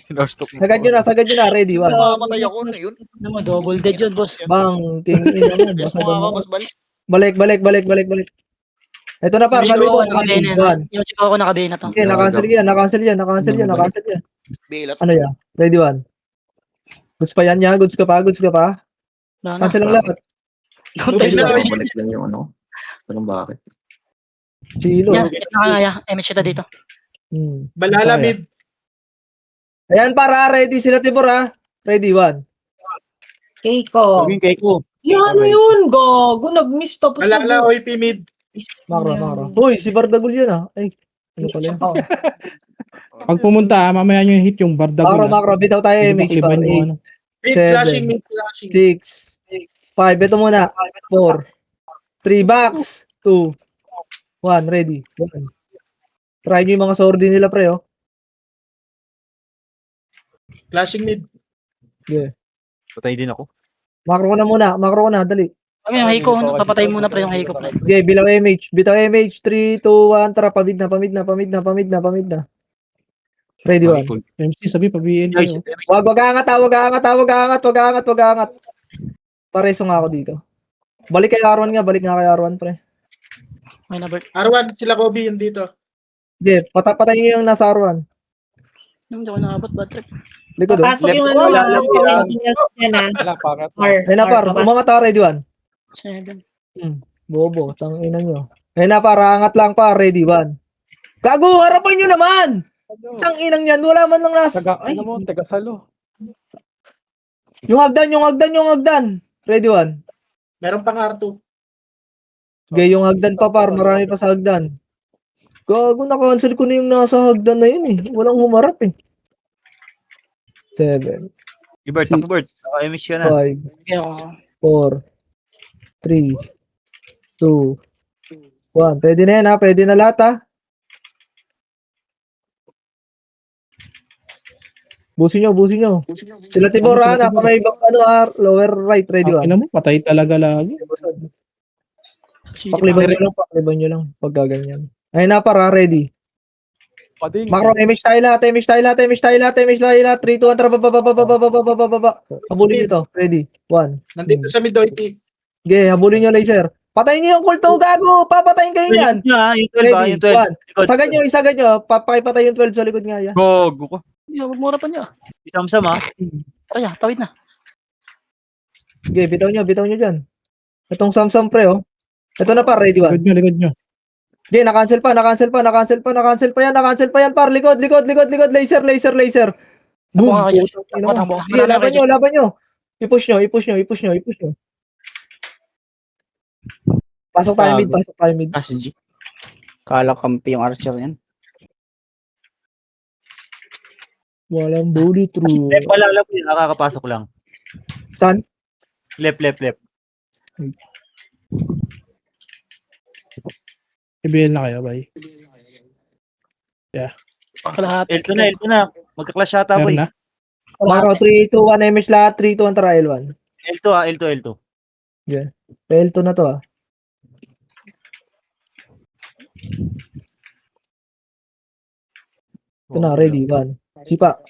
Sinastok mo. Sagad nyo na. Ready, 1. Mamamatay ako na yun. Naman, double dead yun, boss. Bang, king ina mo. Yes, Basag mga mo. boss bal. Balik. Ito na, par. Yung Sabi ko, chico ko ready, nakabay 1. Yung chico ko nakabay na to. Okay, nakancel yan. Bilot. Ano yan? Ready, 1. Goods pa yan. Goods ka pa. Wala na. Cancel lang lahat. Moving na. Balik lang yung ano. Anong bakit? Chilo. Yan, ito na kaya. MS siya dito. Balala Kaya. mid. Ayan, para. Ready sila, Tibor, ha? Ready, 1. Keiko. Keiko. Yan yun, gago. Nag-miss tapos Balala, OIP mid. Macro. Uy, si Bardagul yun, ha? Ay, ano pala yan? Oh. Pag pumunta, mamaya nyo yung hit yung bardago. Macro. Bitaw tayo, image pa. 8, Mid 7, flashing. 6, 5. Ito muna. 4, 3, box. 2, 1. Ready. 1. Try nyo yung mga sordi nila, pre, oh. Flashing mid. Patay din ako. Macro ko na. Dali. Kami yung Heiko, papatay muna pre yung Heiko pre. Okay, bitaw image. 3, 2, 1. Tara, pamid na. Ready, 1. MC, sabi, pabihin kayo. Wag aangat. Pareso nga ako dito. Balik kay R1 pre. May number. R1, sila Kobe yun dito. Okay, patayin nyo yung nasa R1. Hindi ako nakabot, bad trip. Likod, oh. Pasok yung ano. Wala lang yan. Yan ha. Wala, pakit. Ayun na, par. Umangat ako, ready, 1. 7. Bobo, tangina nyo. Ayun na, par. Angat lang, par. Ready, 1. Gago, harapan nyo naman! Tanginang yan. Wala man lang nas... Ay, tagasalo. yung hagdan. Ready, 1. Meron pang R2. Okay, yung hagdan pa, par. Marami pa sa hagdan. Gago, na-cancel ko na yung nasa hagdan na yun, eh. Walang humarap, eh. 7, Ibert, Six. Bird. Naka-MS ka na. 5, Kaya ako. 4, 3, 2, 1. Pwede na yan, ha? Pwede na lahat, ha? Busin nyo. Sila Tibor, ha? Nasa may lower right. Ready, 1. Ina mo, patay talaga lagi. Pakliban nyo lang. Pag gaganyan. Ayun na, para. Ready. Macro, image tayo lahat. 3, 2, 1, tara, baba. Habulin nyo to. Ready. 1. Nandito sa mid OIP. Okay, habulin nyo laser. Patayin nyo yung kulto, gago. Papatayin kayo yan. Yung 12 Ready. yung 12. 1. Isagad nyo. Papakipatay yung 12 sa likod nga, ya. Gogo ko. Magmura pa niya. Isam-sam ha. Tara ya, tawid na. Okay, bitaw nyo dyan. Itong Samsung pre, oh. Ito na, par. Ready, 1. Likod nyo. Okay, na-cancel pa yan, par. Likod. Laser. Boom. Nabuka kayo. Putang ina mo. Nabuka. Sige, laban nyo. I-push nyo. Pasok tayo mid. Cash G. Kala kampi yung archer yan. Walang bullet through. Left pala alam yun, nakakapasok lang. San? Left. IBL na kayo, bay. Kalahati. Elto na. Magka-clash yata boy. Meron na? Maro, 3, 2, 1, MH lahat. 3, 2, 1, tara, L1. Elto. L2 na to, ah. Ito na, ready, 1. Sipa.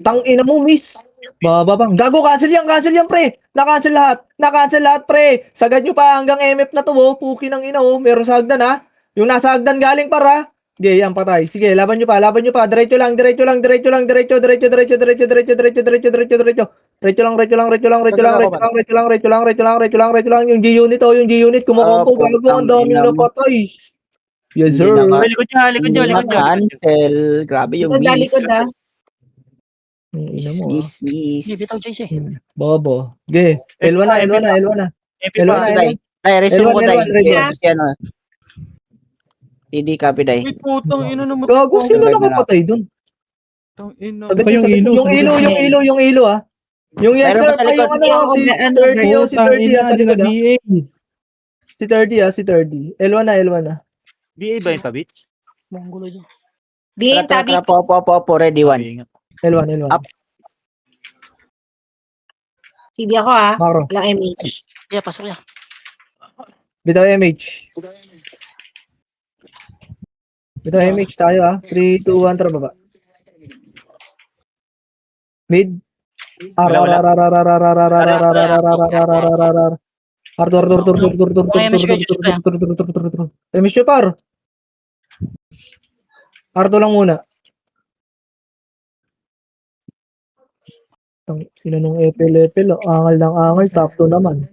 Tang ina mo, miss. Bababang. Gago, cancel yan, pre. Na-cancel lahat, pre. Sagad nyo pa hanggang MF na to, oh. Puki ng ina, oh. Meron sa hagdan, ha. Yung nasa hagdan galing para. Sige, yan, patay. Sige, laban nyo pa. Diretso lang. Diretso lang. Yung G-Unit, oh. Yung G-Unit. Kumakompo. Gago, ang daming napatay. Yes, sir. Likod nyo. Cancel. Grabe yung Likod, miss. likod, ah. Ina mo, ah. Miss. Hindi, bitaw, JC. Bobo. Ge. L1 na. MP L1 pa. na. Ay, resume ko L1, tayo. ready. Kasi ano. TD copy day. Ay, putang ina naman. Gago, sino nakapatay dun? Putang ina. Sabi Ito yung ilo. Yung ilo, ah. Yung yes, Meron sir, pa sa pa yung likod. ano, si 30, oh, si 30, ah, sa likod, ah. Si 30. L1 na. BA ba yung tabits? Mongolo dyan. Bien, tabi. Po, ready one. L1. Up. Sibi ako, ah. Macro. Walang MH. Yeah, pasok yan. Bitaw MH. Bitaw MH tayo, ah. 3, 2, 1, tara baba. Mid. MH par. Ardo lang muna. Ina nung epel, angal ng angal, top 2 naman.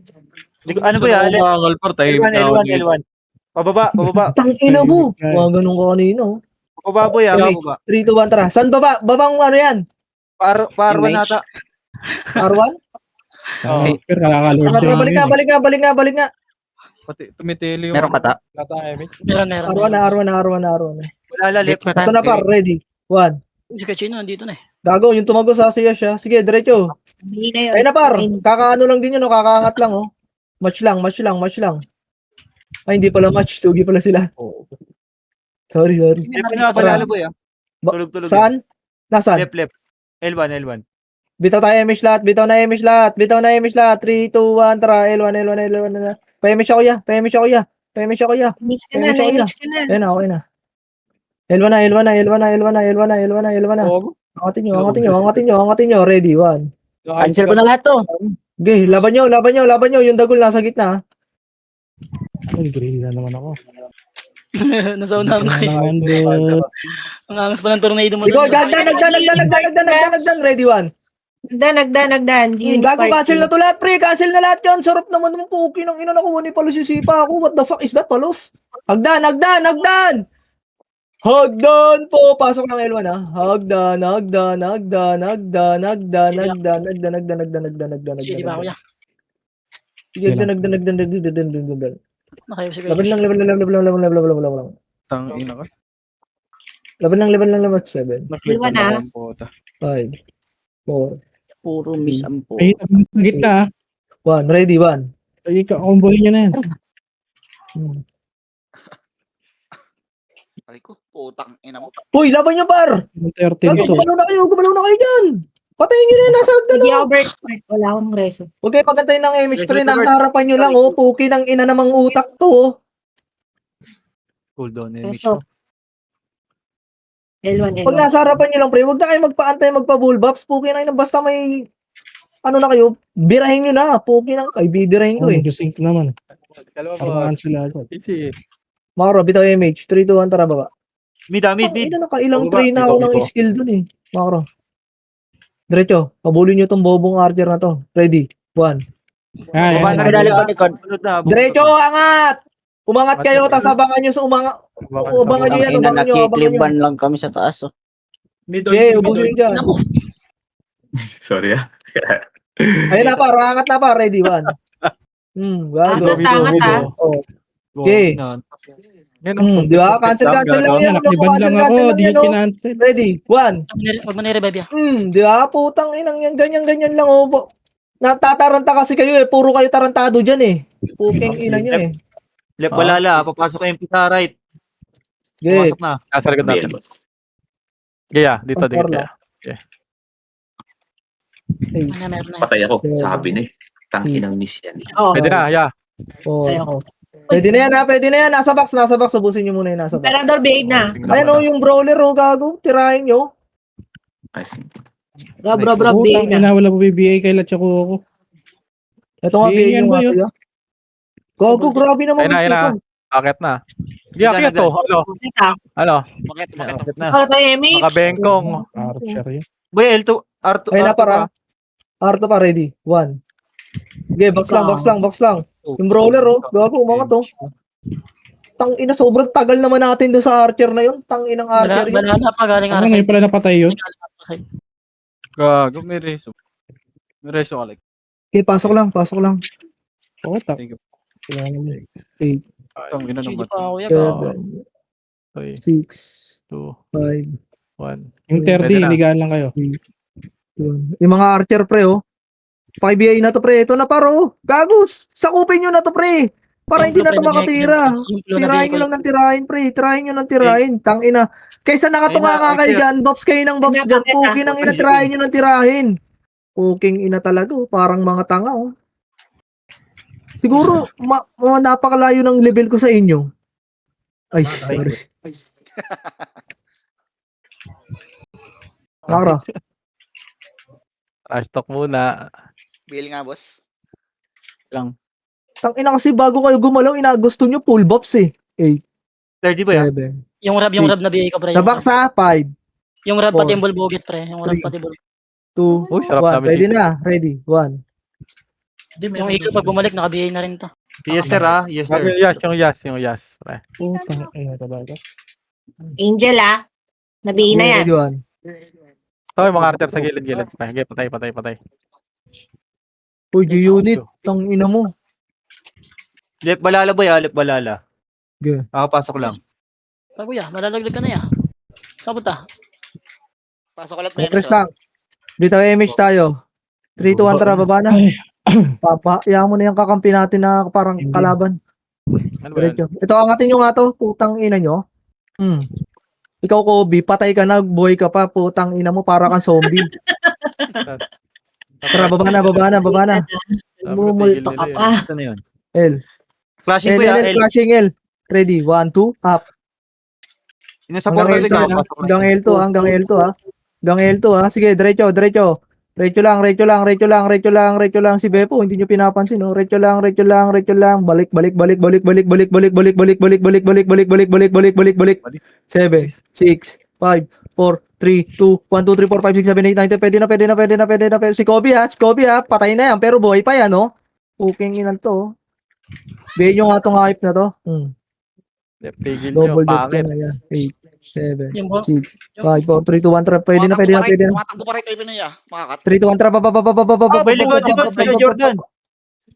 Ano ba yan? Angal par tayo. L1. Pababa. Tang ina mo. Mga ganun ka kanina, oh. Pababa boy, pababa. 3, 2, 1, tara. Saan baba? Babang ano yan? Parwan nata. R1? Pero nakakalord Tara, balik nga. Pati tumitili yung... Meron kata. Meron. R1 na. Wala left. Ito na par, ready. 1. Si Kachino, nandito na eh. Gago, yung tumago sa siya siya. Sige, diretso. Hindi na yun. Ay na par, kakaano lang din yun, no? Kakaangat lang, oh. Match lang. Ay, hindi pala match. Tugi pala sila. Sorry. Left na pala boy ah. Tulog. Saan? Nasaan? Left. L1. Bitaw tayo MH lahat. 3, 2, 1, tara. L1 na. Pa-MH ako ya. MH ka na, MH ako ya. MH ka na. Ayun na, okay na. L1 na. Angatin nyo. Ready, 1. Cancel ko na lahat to. Okay, laban nyo. Yung dagol nasa gitna. Ay, greedy na naman ako. Nasa unahan ko eh. Ang angas pa ng tornado mo. Ikaw, nagdan. Ready, 1. Nagdan. Gago, cancel na to lahat, pre. Cancel na lahat yun. Sarap naman ng puki ng ina. Nakuha ni Palos yung sipa ako. What the fuck is that, Palos? Hagdan. Hagdan po. Pasok ng L1, ha. Hagdan. Sige, di ba ako yan? Sige, nagdan. Nakayo si Laban Kachino. lang. Tang ina ka. Laban lang. 7, Iwan na. 5, 4, Puro miss ang po. Ay, sa gitna. 1. Ready, 1. Ay, kakombohin nyo na yan. Ay ko, putang ina mo. Uy, laban nyo, par. 13 to. Gumalaw na kayo dyan. Patayin nyo na yan. Nasa hagdan, Hindi oh. ako Bert. Wala akong reso. Huwag kayo pagkantay ng image, pre. Nasa harapan nyo lang, oh. Puki ng ina namang utak to, oh. Cool down Reso. L1. Pag nasa harapan nyo lang, pre, huwag na kayo magpaantay, magpa-bullbox. Puki ng ina, basta may, ano na kayo, birahin nyo na. Puki ng, ay, bibirahin ko, eh. Mag-sync naman. Parang sila agad. Easy. Makaro, bitaw image. 3, 2, 1, tara, baba. Mid. Ina, nakailang Baba, train na ako ng baba. skill dun, eh. Makaro. Diretso, pabulin nyo tong bobong archer na to. Ready, 1. Baba na Pedali ko likod. Sunod na. Diretso, angat! Umangat kayo, tas abangan nyo sa abangan nyo yan, Ina, abangan nyo. nakikliban lang kami sa taas. Oh. Middle Okay, T, ubusin nyo dyan. Naku, Sorry ah. Ayun na par, angat na par, ready, 1. Gago. Angat, ha? Oh. Okay. Di ba? Cancel lang yan. Nakaliban lang ako, di yan, kinancel. Ready, 1. Huwag mo nire-revive yan. Di ba? Putang inang yan, ganyan lang, oh. Natataranta kasi kayo eh. Puro kayo tarantado dyan eh. Puking ina nyo eh. Left balala, papasok yung pita right. Get. Papasok na. Nasa likod natin. Gaya, dito, dito. Gaya. Meron na. Patay ako. Sabi na eh. Tangin ang miss yan. Oo. Pwede na, yeah. Ayoko. Pwede na yan ha, pwede na yan. Nasa box. Ubusin nyo muna yung nasa box. Emperador, behave na. Ayan o, yung brawler o, gago. Tirahin nyo. Ayos. Bro, behave Putang na. ina, wala po BBA kay Latchako ako. Ito nga, Hindi bigyan yan nyo ba nga yun? kuya. Gago, grabe naman Ayun na, miss ayun na. nito. Akit na. Gaya, akit to. Ano? Teka. Ano? Bakit? Bakit na? Para tayo, MH. Makabengkong. Archer yun. Boy, L2, R2, Ayun na R2 para. Arto pa, ready. 1. Okay, box lang. Yung brawler oh. Gago, umangat oh. Tang ina, sobrang tagal naman natin doon sa archer na yun. Tang inang archer yun. Banana pa galing Ano ngayon pala napatay yun? Gago, may reso. May reso ka like. Okay, pasok lang. Oo, tak. Thank you. Kailangan mo. Ang ina Hindi naman. pa ako yan. 7, 3, 6, 2, 5, 1. Yung 30, Pwede na. ligaan lang kayo. 1. Yung mga archer pre oh. 5BA na to pre. Ito na paro. Gagus. Sakupin nyo na to pre. Para hindi na to makatira. Tirahin nyo lang ng tirahin pre. Tang ina. Kaysa nakatunga Ayun na, ka kayo archer. dyan. Box kayo ng box dyan. Puking ng ina. Tirahin nyo ng tirahin. Puking ina talaga oh. Parang mga tanga oh. Siguro napakalayo ng level ko sa inyo. Ay, sorry. Mara. Trash talk muna. Bill nga, boss. Lang. Tang ina kasi bago kayo gumalaw, gusto nyo full buffs eh. 8, 30 ba yan? 7. Yung rab na BA ko, pre. Sa box ha, 5, Yung rab pati 4, yung bulbuget, pre. Yung rab 3, pati bulbuget. 2, Uy, sarap 1. namin Ready dito. na. Ready. 1. Yung Eagle pag bumalik, naka-BA na rin to. Yes sir ah, yes sir. Yung yes. Pre. Putang ina talaga. Angel, ah. Nabihin na yan. Ready, 1. Ito yung mga archer sa gilid-gilid. Pre. Okay, patay. Uy, G-Unit. Tang ina mo. Left balala boy ah, left balala. Okay. Pasok lang. Kuya, malalaglag ka na yan. Saan punta? Pasok ulit Press lang. Dito MH tayo. 3, 2, 1, tara, baba na. Papaya mo na yung kakampi natin na parang kalaban. Ano ba yan? Diretso. Ito, angatin nyo nga to. Putang ina nyo. Ikaw, Kobe, patay ka na, boy ka pa. Putang ina mo, para kang zombie. Tara, baba na. Bumulto ka pa. Ito na yun. L. Flashing L, boy ah, L, L. flashing L. Ready, 1, 2, up. Yung sa Hanggang portal L2, hanggang L2, hanggang L2, ha. Sige, diretso. Retso lang. Si Beppo, hindi nyo pinapansin, no? Retso lang. Balik. 7, 6, 5, 4, 3, 2, 1, 2, 3, 4, 5, 6, 7, 8, 9, 10. Pwede na. Si Kobe, ha. Patay na yan, pero buhay pa yan, no? Puking inan to. Bihin nyo nga tong hype na to. Tigil nyo, Double death pangit. na yan. 8, 7, Yung bo- 6, 5, 4, 3, 2, 1, trap. Pwede na. Tumatakbo pa rin kayo Pinoy, makakat. 3, 2, 1, trap. Boy, likod, sa'yo Jordan.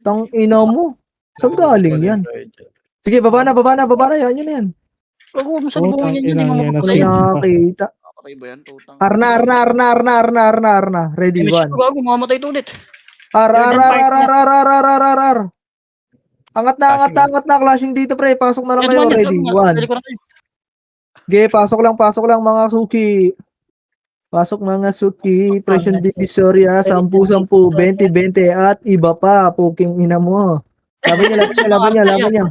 Tang ina mo. Saan galing yan? Sige, baba na. Yan, yun na yan. Huwag mo Putang salubungin yan. Hindi ina mo yan. mapakulay. Nakakita. Patay ba yan? Tutang. Arna. Ready, MH 1. ko gago, mamamatay ito ulit. Ar. Angat na. Clashing dito, pre. Pasok na lang kayo. Ready, 1. Okay, pasok lang mga suki. Pasok mga suki. Presyon divisoria. 10, 20, 20 at iba pa. Puking ina mo. Laban niya.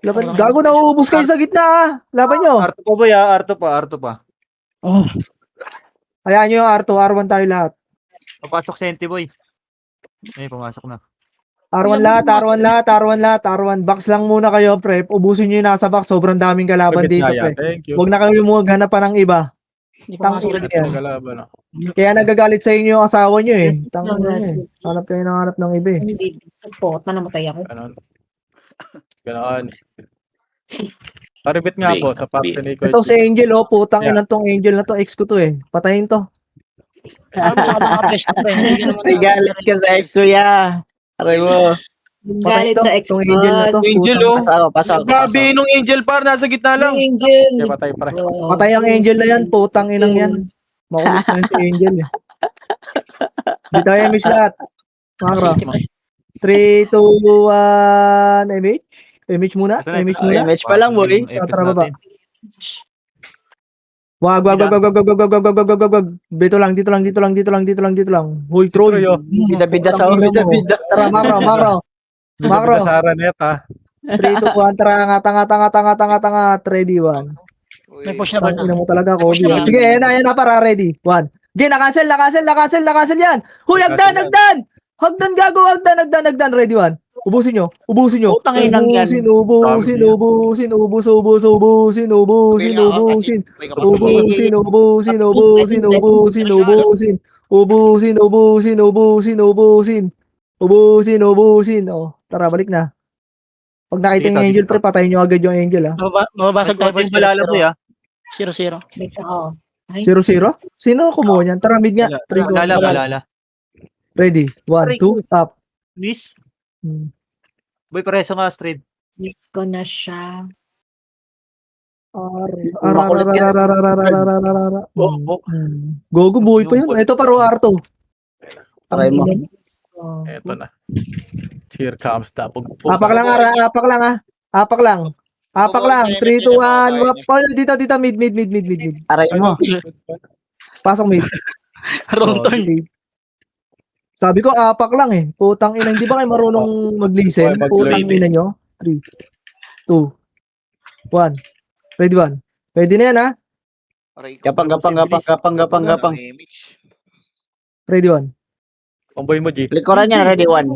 Laban. Gago na uubos kayo sa gitna. Laban nyo. Arto pa boy ah, Arto pa. Oh, Hayaan nyo yung R2, R1 tayo lahat. Papasok Senti boy. Ay, pumasok na. R1 lahat. Box lang muna kayo, pre. Ubusin nyo yung nasa box. Sobrang daming kalaban dito, pre. Thank you. Huwag na kayo maghanap pa ng iba. Hindi pa Tang masuk. ina yan. Nagalaban ako. Kaya nagagalit sa inyo yung asawa nyo eh. Tang ina nyo eh. Hanap kayo ng hanap ng iba eh. Hindi. Support na namatay ako. Ganon. Paribit nga po sa parte ni Coach. Ito si Angel, oh. Putang Yeah. ina tong Angel na to. Ex ko to eh. Patayin to. Ano sa mga press na pre? Hindi ka naman Regalit ka sa ex ko, ya. Aray mo. Patayin Galit to. sa ex Tong Angel na to. Angel, Putang- oh. Pasok ako, pasok ako. Grabe, nung Angel par, nasa gitna lang. Angel. Okay, patay pare. Patay ang Angel na yan. Putang inang yan. Makulit na yan si Angel eh. Di tayo miss lahat. Makro. 3, 2, 1, MH? MH muna? Ito na, MH muna? MH pa lang, boy. Tara baba. Wag. Dito lang. Hoy, troll. Troy, oh. Bida-bida sa Tangina mo. bida-bida. Tara, Makro. Makro. Sara net ha. 3, 2, 1, tanga. Ready, 1. May push na ba na? Tangina mo talaga, May push Kobe. na ba? Sige, ayan na para, ready. 1. Sige, na-cancel yan. Huy, hagdan! Gago, hagdan. Ready, 1. Ubusin nyo. Putang inang yan. Ubusin. Oh, tara, balik na. Pag nakita yung Angel, pre, patayin nyo agad yung Angel, ha. Mababasag tayo Yung balala mo, ya. 0-0. Oo. 0-0? Sino kumuha niyan? Tara, mid nga. Balala. Ready? 1, 2, up. Miss. Hmm. Boy, pareso nga, straight. Miss ko na siya. Gogo, buhay pa yun. Ito paro Arto. Aray mo. Eto na. Here comes the pugpug. Apak lang. Apak lang. 3, 2, 1. Dito, mid. Aray mo. Pasok mid. Wrong turn. Sabi ko, apak lang eh. Putang ina, hindi ba kayo marunong mag-listen? Putang ina nyo. 3, 2, 1. Ready, 1. Pwede na yan, ha? Gapang. Ready, 1. Comboy mo, G. Likuran niya, ready, 1.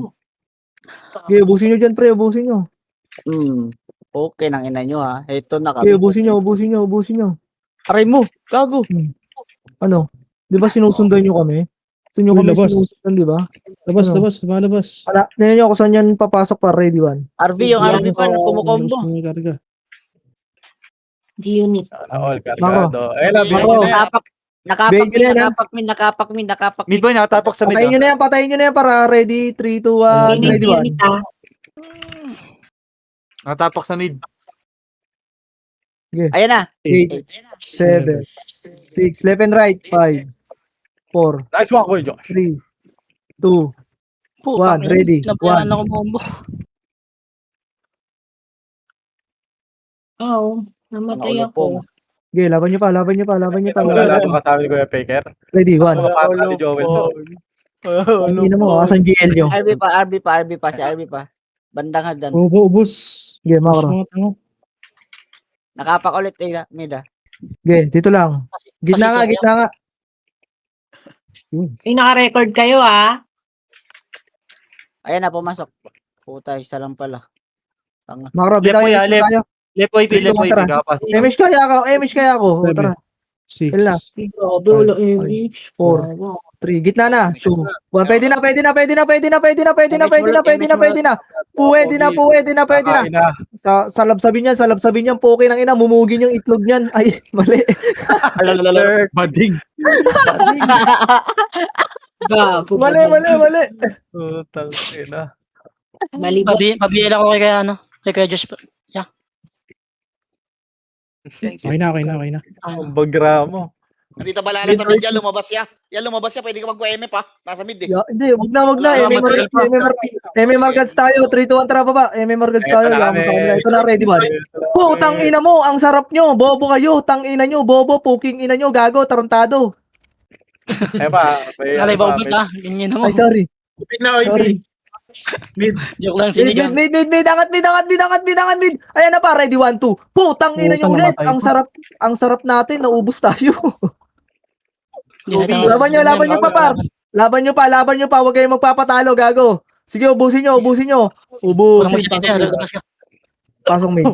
Okay, ubusin nyo dyan, pre. Ubusin nyo. Okay, nang ina nyo, ha. Ito na Okay, kami. ubusin nyo. Aray mo. Gago. Ano? Di ba sinusundan nyo kami? Ito nyo Uy, kami labas. sinusundan, di ba? Labas. Wala. Tingnan nyo kung saan yan papasok pa. Ready, 1. RV, yung RV pa, kumukombo. G-Unit. All kargado. Eh, labi. Makro. Nakapak min. Mid boy, nakatapok sa mid. Patayin nyo na yan para ready. 3, 2, 1. Ready, 1. G-Unit ah. Nakatapok sa mid. Ayan na. 8, 7, 6, left and right. 5, 4, Nice one, Kuya Josh. 3, 2, Putang 1. Ready. Nabayaan 1. ako bombo. Oo. Namatay ako. Okay, laban nyo pa. Wala itong kasama ni Kuya Faker. Ready, 1. Kapata ni Joel to. Ang ina mo, asan GL nyo? RB pa, si RB pa. Bandang hagdan. Ubus. Okay, Makro. Nakapak ulit, Mida. Okay, dito lang. Gitna nga. Ay, naka-record kayo ah. Ayan na, pumasok. Puta, isa lang pala. Tanga. Makro, bitaw Left, yung left. tayo. Lepoy, Tara. Gapas. Emish kaya ako. O, tara. 6. Ilan na? Grabe, wala MH. 4, 3, gitna na. 2, 1. Pwede na. Pwede na. Sa labsabi niyan, poke ng ina, mumugin yung itlog niyan. Ay, mali. Bading. Gago. Mali. Putang ina. Malibas. Pabiyela ko kay Kuya Josh. Okay na. Ang bagra mo. Nandito balala sa mid yan, lumabas siya. Pwede ka mag-QM pa. Nasa mid eh. Hindi, wag na. MMR cards tayo. 3, 2, 1, tara baba. MMR cards tayo. Ito na, ready, 1. Putang ina mo, ang sarap nyo. Bobo kayo. Tang ina nyo, bobo. Puking ina nyo, gago. Tarantado. Eh pa. Alay ba ba? Ganyan mo. Ay, sorry. Mid na, OIP. Mid. Joke lang, Mid. sinigang. Angat mid. Ayan na pa, ready, 1, 2. Putang ina nyo ulit. Ang sarap natin. Naubos tayo. Laban nyo pa, par. Laban nyo pa. Huwag kayong magpapatalo, gago. Sige, ubusin nyo. Walang magsitin, lalabas ka. Pasok mid.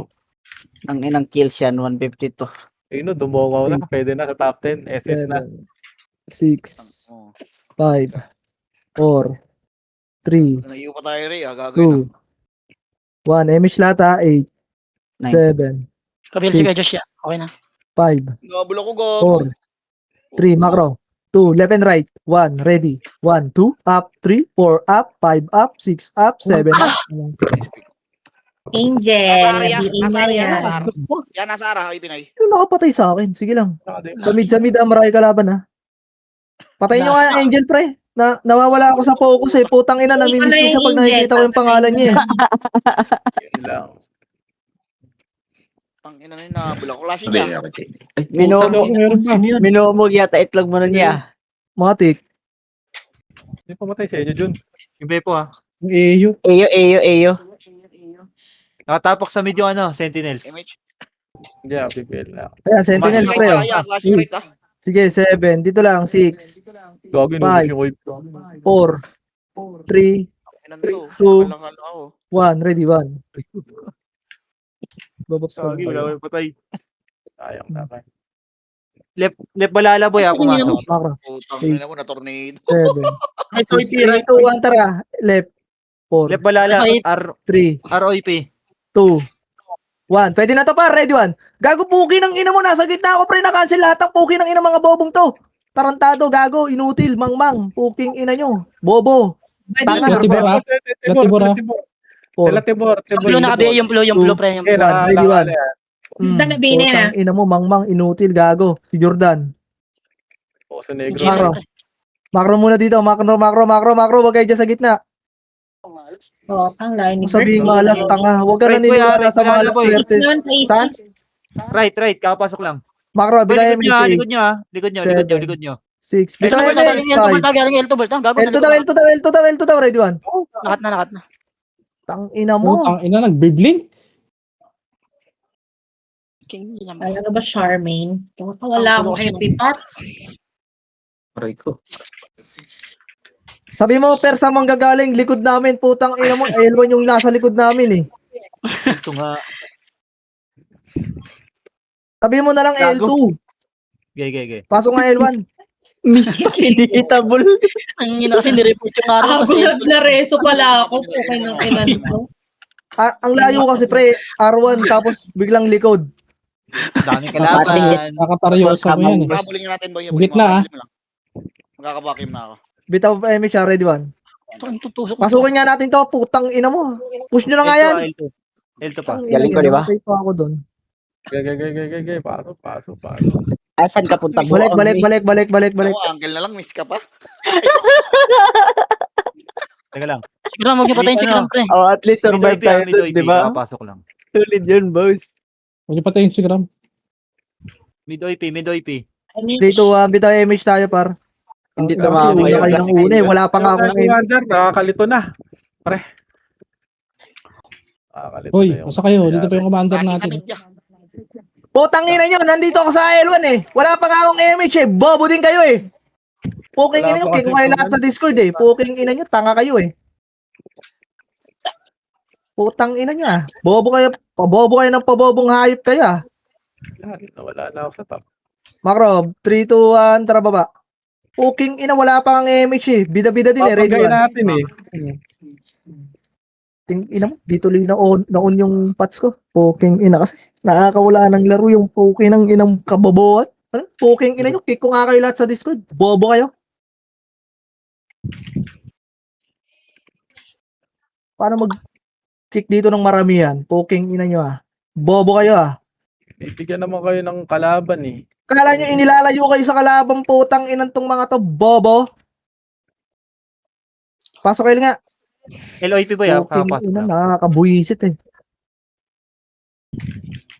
Ang inang kills yan, 152. Ayun, dumongaw na. Pwede na sa top 10. SS na. 6, 5, 4, 3, Naiyo pa tayo rin, gagawin 2, 1. Emish lata, 8, 7, Kabil si Six. Kuya Josh yan. Okay na. 5, Nabula ko gago. 4, 3, macro. 2, left and right. 1, ready. 1, 2, up, 3, 4, up, 5, up, 6, up, 7, up. Angel. Nasa area. Di Nasa area. yan. Nasa area. Yan, nasa area. Ay, Pinay. Ano nakapatay sa akin? Sige lang. Sa mid, marami kalaban ha. Patayin nyo nga yung Angel, pre. Nawawala ako sa focus eh. Putang ina, namimiss ko siya pag nakikita ko yung pangalan niya eh. Tangina na yun, nabula ko. Klase niya. Minumog yata itlog mo na niya. Matik. Hindi pamatay sa inyo, Jun. Yung Beppo ha. Yung AU. Eyo. Nakatapok sa mid yung Sentinels. MH. Hindi, PPL na. Kaya, Sentinels, Flashing pre. right, Oh. ah, flashing right, ah. Sige, 7. Dito lang, 6, Gagawin Five. mo yung 4, 3, Inan to. Two. Kala ako. 1. Ready, 1. Babaks ka Sagi, lang. wala ko yung patay. sayang naman. Left balala boy ha, pumasok. Macro. Putang ina mo na tornado. 7. Right, so 3, right. 2, 1, tara. Left. 4, Left balala, Wait. 3, ROIP. 2, 1. Pwede na to pa, ready 1. Gago, puki ng ina mo, nasa gitna ako pre, na-cancel lahat ng puki ng ina mga bobong to. Tarantado, gago, inutil, mangmang, puking ina nyo, bobo. Tanga. Latibor ha. Latibor ha. 4, Tibor. Blue nakabi yung blue pre. Yung Okay, blue. One, ready, one. Basta gabi na yan, Putang ina mo, mangmang, inutil, gago. Si Jordan. O, sa negro. Macro. Macro muna dito, macro, wag kayo dyan sa gitna. Oh, ang line ni Kung sabihin Bert. malas, tanga, wag ka Right, naniniwala boy, sa mga right, alas boy. swerte. Noon, pa Saan? Right, kakapasok lang. Macro, Boy, bitay likod nyo ha, MH, likod nyo ha. Likod nyo. 6. Elto Bitay Bert, galing MH, Elto 5. Bert, galing Elto Bert. Gago L2 daw, ready 1. Nakat na. Tang ina mo. Putang ina, nag-biblink. King naman. Talaga ba, Charmaine? Wala akong epipat. Aray ko. Sabi mo, per sa manggagaling, likod namin, putang ina mo, L1 yung nasa likod namin eh. Ito nga. Sabi mo na lang Gago. L2. Gay. Pasok nga L1. Miss Pakiditable. Ang ina kasi nireport yung araw Ako kasi. na reso pala ako. Okay ng inan ko. Ang layo kasi pre, R1 tapos biglang likod. Daming kalaban. Nakataryosa mo yan eh. Habulin natin boy. Gitna, ah. Magkakabakim na ako. Bitaw pa MH, ready 1. Ito ang tutusok. Pasukin nga natin to, putang ina mo. Push nyo na nga yan. L2 pa. Putang ina Galing ko, yan, di ba? namatay pa ako doon. Gay. Pasok. Asan ka punta? Balik. Ako, uncle na lang, miss ka pa. Teka lang. Siguro huwag niyo patayin si Gram pre. Oh, at least survive tayo dun, di ba? Kakapasok lang. Tulid yun, boss. Huwag niyo patayin si Gram. Mid OIP. 3, 2, 1, bitaw MH tayo par. Hindi Kasi tumama una yung kayo ng una eh, wala pa nga akong MH. Commander, nakakalito na. Pre. Nakakalito Hoy, na yung- basta kayo. Dito pa yung commander natin. Putang ina nyo, nandito ako sa L1 eh. Wala pa nga akong MH eh. Bobo din kayo eh. Puking Wala ina nyo, pa kasi kung kayo lahat sa Discord eh. Puking ina nyo, tanga kayo eh. Putang ina nyo ah. Bobo kayo ng pabobong hayop kayo ah. Wala na ako sa top. Macro, 3, 2, 1, tara baba. Puking ina, wala pa ang MH eh. Bida-bida din eh, ready Papagay 1. natin eh. Ting ina mo, dito lang na-on yung patch ko. Puking ina kasi. Nakakawala ng laro yung puking ng inang kabobohan. Ano? Puking ina nyo, kick ko nga kayo lahat sa Discord. Bobo kayo. Paano mag-kick dito ng maramihan? Puking ina nyo ah. Bobo kayo ah. Bibigyan naman kayo ng kalaban eh. Kala nyo inilalayo kayo sa kalabang putang inang tong mga to, bobo. Pasok kayo nga. LOIP boy ha, Puking kakapasok ina, lang. nakakabuisit eh.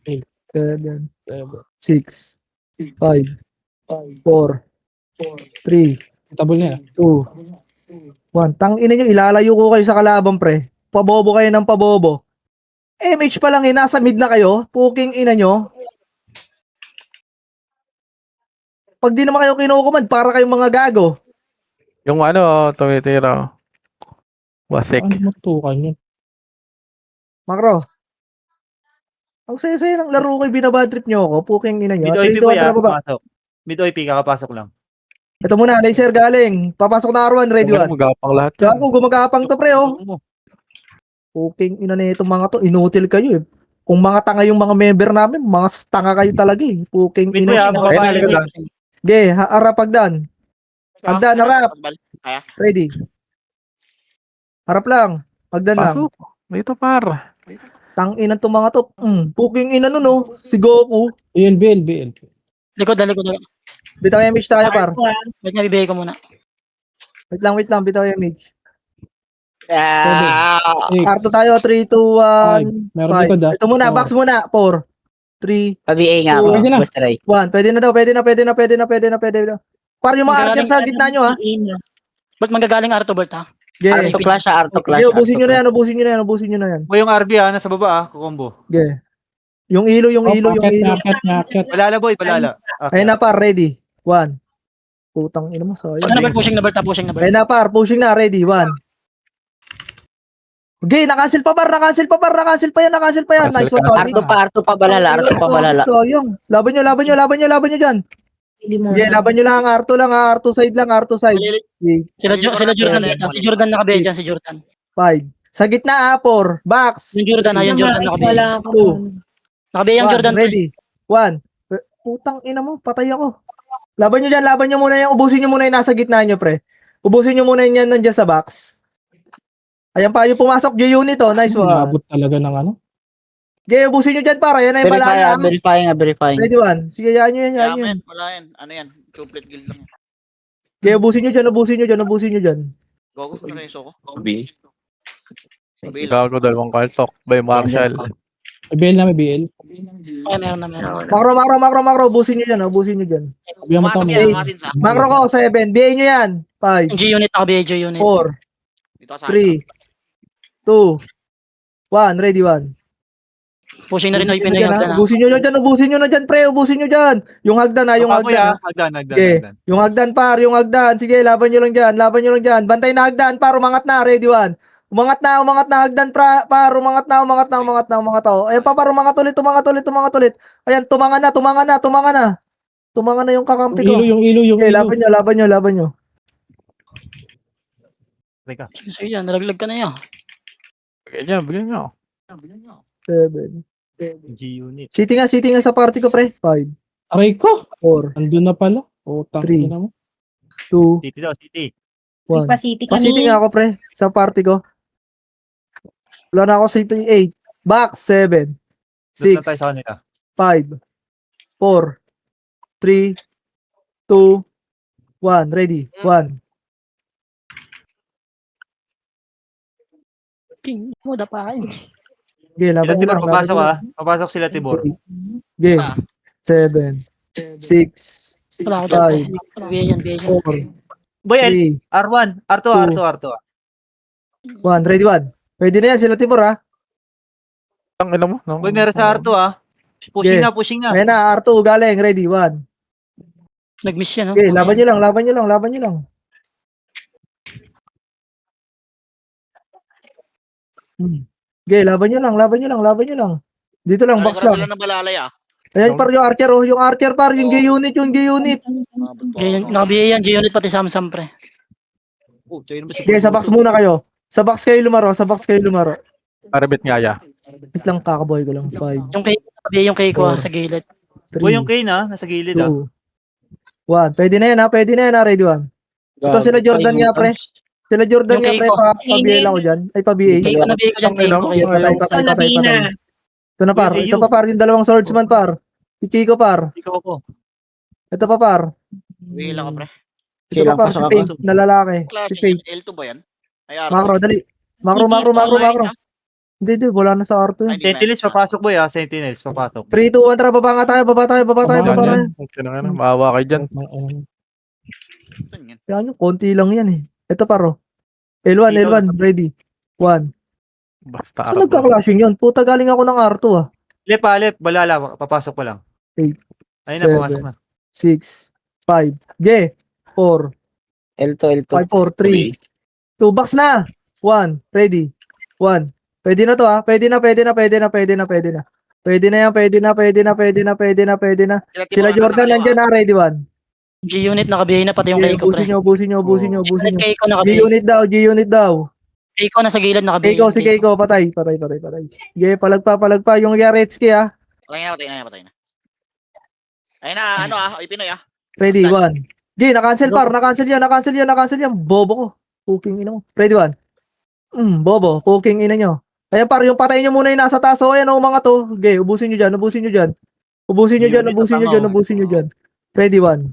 8, 7, 6, 5, 4, 3, Tabol niya. 2, 1. Tang ina nyo, ilalayo ko kayo sa kalaban pre. Pabobo kayo ng pabobo. MH pa lang eh, nasa mid na kayo. Puking ina nyo. Pag di naman kayo kinukumad, para kayong mga gago. Yung ano, tumitira. Wasik. Ano matukan yun? Makro. Ang saya-saya ng laro ko, binabad trip nyo ako. Puking ina nyo. Mid OIP 3, 2, boy 1, ha, tara baba. pumasok. Mid OIP, kakapasok lang. Ito muna, laser galing. Papasok na R1, ready 1. Magapang lahat yan. Gago, gumagapang to pre oh. Puking ina na itong mga to. Inutil kayo eh. Kung mga tanga yung mga member namin, mga tanga kayo talaga eh. Puking Mid boy, ina. mababa Ayun, yung ayun, mid. Ge, harap Agdan. Agdan, harap. Kaya? Ready. Harap lang. Agdan lang. Pasok. Dito par. Tang ina to mga to. Puking ina nun oh. Si Goku. Ayun, BL. Likod. Bitaw image tayo par. Wait nga, bibigay ko muna. Wait lang. Bitaw image. Ah, 8, Arto tayo. 3, 2, 1. Meron likod ah. Ito muna. Four. Box muna. 4, 3, PBA nga Oo, ako. pwede na. Boss Ray. 1. Pwede na daw. Pwede na. Par yung mga archer sa gitna nyo ha. Ba't manggagaling Arto, Bert, ha? Ge. Arto clash ah, Arto clash. Ge, ubusin nyo na yan. Boy, yung RB nasa baba kukombo. Ge. Yung ilo. Akit. Balala boy, balala. Ayun na par. Ready. 1. Putang ina mo. Sayang. Ano na, Bert? Pushing na, Bert. Ayun na par. Pushing na. Ready. 1. Okay, nakasil pa yan. Nice one, Tony. Arto pa balala. Sayang. Laban nyo dyan. Okay, laban nyo lang. Arto side lang. Sila Jordan, Bert, ha? Si Jordan nakabihay dyan, si Jordan. 5. Sa gitna 4. Box. Yung Jordan, ha? Yung Jordan nakabihay. Wala ako. 2. Nakabihay ang Jordan, Bert. Ready. 1. Putang ina mo. Patay ako. Laban nyo muna yung. Ubusin nyo muna yung nasa gitna nyo, pre. Ubusin nyo muna yung yan nandiyan sa box. Ayan pa yung pumasok. G-unit oh. Nice one. Nabot talaga ng ano. Okay, ubusin nyo dyan para. Yan na yung balala. Verifying. Ready 1. Sige, yan nyo. Yaman, wala yan. Ano yan? Triplet guild lang yan. Okay, ubusin nyo dyan. Gogo, ano yung soko? Sabi. Sabi lang. Gago dalawang kalsok. By Marshall. May BL. Ay, meron na. Makro. Ubusin nyo dyan. Sabi mo Pumasok to. yan, masin sa. Makro ko, 7. BA nyo yan. 5, Yung G-Unit, nakabihay G-Unit. 4, Dito ka sa 3, 2, 1. Ready 1. Pushing na rin, open na yung hagdan, ha? Ubusin nyo na dyan, pre. Ubusin nyo dyan. Yung hagdan ha, yung hagdan. Okay. Yung hagdan par, Sige, laban nyo lang dyan. Bantay na hagdan par, umangat na. Ready 1. Umangat na hagdan par, umangat na. Ayan pa par, umangat ulit. Ayan, tumangan na. Tumangan na yung kakampi ko. Yung ilo. Okay, laban nyo. So yan, nalaglag ka na yan. Bigyan nyo. 7. G-unit. Sitting nga sa party ko, pre. 5, Aray ko. 4, Andun na pala. Utang 3. ina mo. 2, City daw, City. 1. Pasiti Pasitting ako, pre, sa party ko. Wala na ako City 8. Box 7, Doon na tayo 6, sa kanila. 5, 4, 3, 2, 1. Ready? 1. King, mo dapain. Okay, Sila laban nyo Tibor, lang. papasok Papasok sila Tibor. Okay. 7, 6, Wala ako dyan. 5, Bihay yan. 4, Boy, 3, R1. R2. 1. Ready 1. Pwede na yan sila Timur ha. Ang ina mo. Boy, meron sa R2 Pushing na. Ayan na, R2 galing. Ready 1. Nag-miss yan, no? Okay, laban nyo lang. Okay, laban nyo lang. Dito lang, box lang. Ng balalay ah. Ayan par yung archer par, yung G-unit. Nakabihay yan, G-Unit pati Samsam, pre. Okay, sa box muna kayo. Sa box kayo lumaro. Parabit nga ya. Wait lang, kakaboy ko lang. 5, Yung kay, nakabihay yung kay ko, ha, sa gilid. 3, Boy, yung Kane nasa gilid 2, 1. Pwede na yan ha. Ready 1. Ito sila Jordan nga, pre. Yung kay ko. Pa-BL ako dyan. Ay, pa-BA. Kay ko, nabigay ko dyan, kay ko. Patay. Ito na par. Ito pa par, yung dalawang swordsman par. Si Kiko par. Ikaw po. Ito pa par. Wala ko pre. Ito pa par, si Pink, na lalaki. Si Klase Pink. yan. L2 ba yan? Ay, Makro, dali. Makro. Hindi, wala na sa R2 yan. Sentinels, papasok boy Sentinels, papasok. 3, 2, 1, tara, baba nga tayo. Baba tayo. Maawa kayo dyan. Yan yung, konti lang yan eh. Ito paro. L1, ready. 1. Basta Saan nagka-clashing yun? Puta, galing ako ng R2 ah. Lep, balala, papasok pa lang. 8, Ayun na, pumasok na. 6, 5, G, 4, L2. 5, 4, 3, 2, box na. 1, ready. 1. Pwede na to ah. Pwede na. Pwede na. Sila Jordan nandiyan na, ready 1. G-Unit, nakabihay na pati yung kay ko, pre. Ubusin nyo. Kay ko, nakabihay. G-unit daw. Keiko nasa gilid nakabili. Keiko, si Keiko, patay. Sige, palagpa. Yung Yaretski Patay na. Ayun na, ano Pinoy Ready, 1. Sige, na-cancel par. Na-cancel yan. Bobo ko. Cooking ina mo. Ready, 1. Bobo. Cooking ina nyo. Ayan par, yung patay nyo muna yung nasa taso. Ayan mga to. Sige, ubusin nyo dyan. Ubusin nyo dyan. Ready, 1.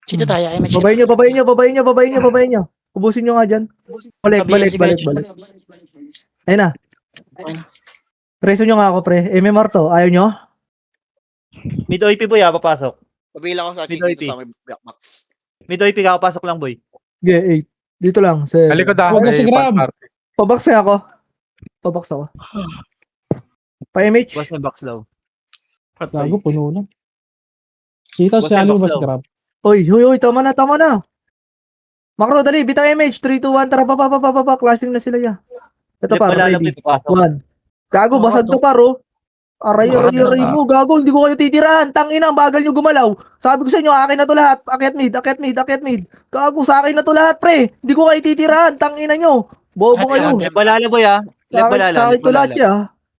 Sito tayo. Ay, may Babayin nyo. Ubusin nyo nga dyan. Balik. Ayun na. Preso nyo nga ako, pre. MMR to. Ayaw nyo? Mid OP boy papasok. Pabila ko sa akin Mid-OP. dito sa may black box. Mid OP papasok lang boy. Sige, 8. Dito lang. 7. Alikod ako. Wala si Grab. Pabaks ako. Pa-MH. Bukas may box daw. Gago, puno na. Sitaw, Boss, si ano box ba si daw. Grab? Hoy, tama na. Makro, dali, bitaw MH, 3, 2, 1, tara, pa, clashing na sila ya. Ito Left pa, wala lang ready. papasok. 1. Gago, basag to paro. Aray mo, gago, hindi ko kayo titirahan. Tangina, ang bagal nyo gumalaw. Sabi ko sa inyo, akin na to lahat. Akyat mid. Gago, sa akin na to lahat, pre. Hindi ko kayo titirahan. Tangina nyo. Bobo kayo. Left balala boy Left balala. Sa akin to lahat ya.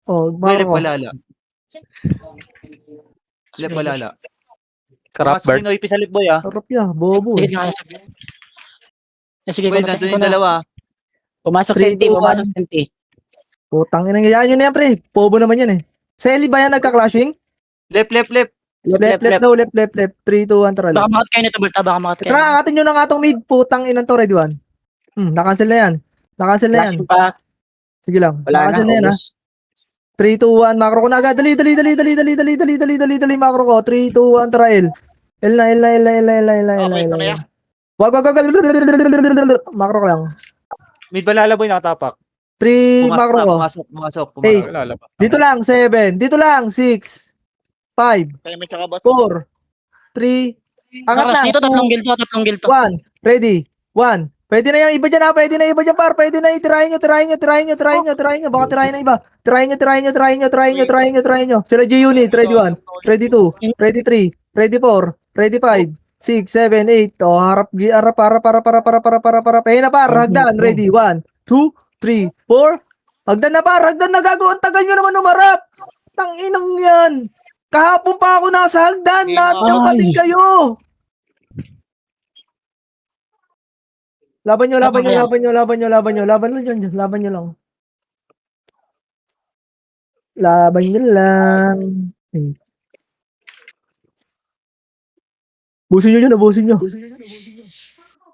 Oh, Boy, left Marco. balala. Left balala. Karap, Pasok Bert. yung OP sa left boy Sarap ya, bobo. Tigil nga sa gilid. Sige, Boy, nandun yung dalawa. Pumasok 3, Senti, 2, pumasok Senti. Putang ina yan yun na yan, pre. Bobo naman yan eh. Selly ba yan nagka-clashing? Left. Left. Left. 3, 2, 1, tara. Baka makat kayo nito, Berta. Baka makat kayo. Tara, angatin nyo na nga tong mid. Putang inang to, ready 1. Nakancel na yan. Flashing pa. Sige lang. Wala Nakancel na. na yan ha. Ubus. 3, 2, 1, macro ko na agad. Dali, macro ko. 3, 2, 1, tara, L. L na. Okay, ito na yan. Wag. Macro ko lang. Mid balala boy nakatapak. 3, macro ko. Pumasok. Eight. Dito lang, 7. Dito lang, 6. 5, Kaya may tsaka boss. 4, 3. Angat Nakras na. dito, tatlong gilto. 1. Ready. 1. Pwede na yung iba dyan ha. Pwede na iba dyan par. Pwede na itirahin nyo. Baka tirahin na iba. Tirahin nyo. Sila G-Unit. Ready 1. Ready 2. Ready 3. Ready 4. Ready 5. 6, 7, 8. Oh, harap. Para. Ayun na par. Hagdan. Ready. 1, 2, 3, 4. Hagdan na par. Hagdan na gago. Ang tagal nyo naman umarap. Tanginang yan. Kahapon pa ako nasa hagdan. Natukating kayo. Laban nyo lang. Busin nyo.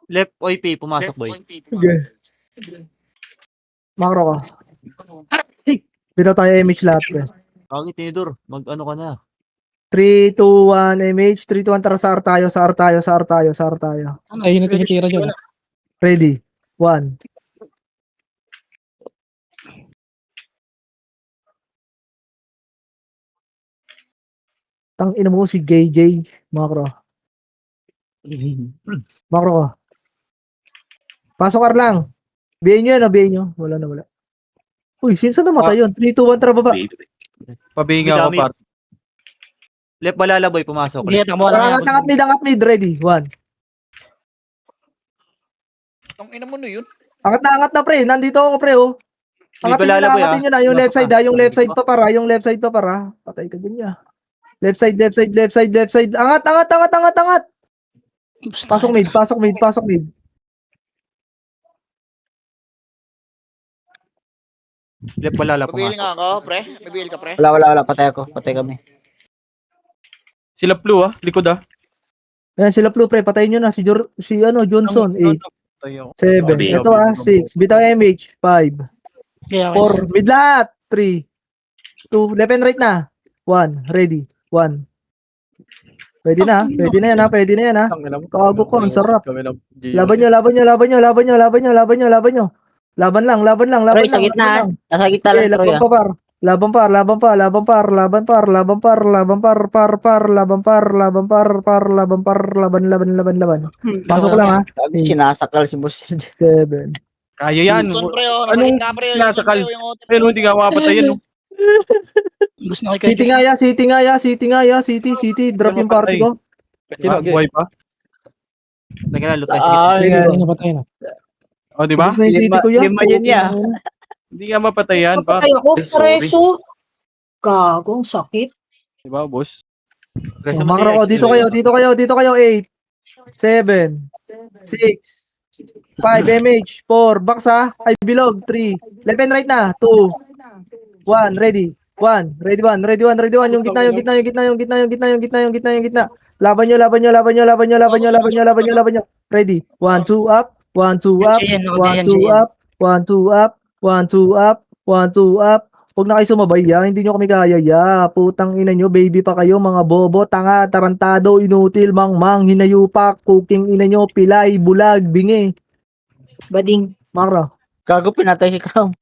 Left OP pumasok boy. Sige. Macro ka. Dito tayo MH lahat. Bakit Tinidor? Mag-ano ka na? 3, 2, 1, MH. 3, 2, 1, tara sa R tayo. Ayun na tinitira dyan. Ready. 1. Tang ina mo si JJ. Macro ka. Pasok R lang. BA nyo. Wala na. Uy, saan namatay yun? 3, 2, 1, tara baba. Pabinga ako, Dami. par. Left balala boy pumasok. Sige, tamo lang. Angat mid. Ready. 1. Ang ina mo no yun. Angat na pre. Nandito ako pre oh. Angatin nyo na. Yung left side ha. Yung left side pa para. Patay ka dyan ya. Left side. Angat. Pasok mid. Left balala Pabili pumasok. nga ako, pre. Pabili ka, pre. Wala. Patay ako. Patay kami. Sila Plu, likod Ayan sila Plu pre. Patayin nyo na. Si Johnson. 8. 7. Ito 6. Bitaw MH. 5. 4. Mid lahat. 3. 2. Left and right na. 1. Ready. 1. Pwede na yan ha. Kago ko. Ang sarap. Laban nyo. Laban lang. Troy, sa gitna. Nasa gitna lang, Troy. Laban par. Pasok lang ha. Sinasakal si Boss. 7. Kaya yan. Son, pre, oh. Anong Nakakita, pre. sinasakal? Yung OT, pre. Pero hindi ka mapatay yan. Gusto na kayo. City nga ya. City. Drop yung party ko. Buhay pa. Teka na, lutay sa gitna. Ready, boss. Napatay na. O, di ba? Tapos na yung city ko yan. lima yun niya. Hindi nga mapatayan, pa. Patay ako, Sorry. preso. Gagong sakit. Di ba, boss? Preso mo Makro ko, si dito kayo, dito kayo, dito kayo, 8, 7, 6, 5, MH, 4, box ha, I belong, 3, left and right na, 2, 1, ready, 1, ready 1, ready 1, ready 1, yung gitna, yung gitna, yung gitna, yung gitna, yung gitna, yung gitna, yung gitna, yung gitna, laban nyo, laban nyo, laban nyo, laban nyo, laban nyo, laban nyo, laban nyo, laban nyo, ready, 1, 2, up, 1, 2, up, 1, 2, up, 1, 2, up, 1, 2, up, 1, 2, up. Huwag na kayo sumabay ya, hindi nyo kami kaya ya. Putang ina nyo, baby pa kayo, mga bobo, tanga, tarantado, inutil, mangmang, hinayupak, cooking ina nyo, pilay, bulag, bingi. Bading. Makro. Gago, pinatay si Crown.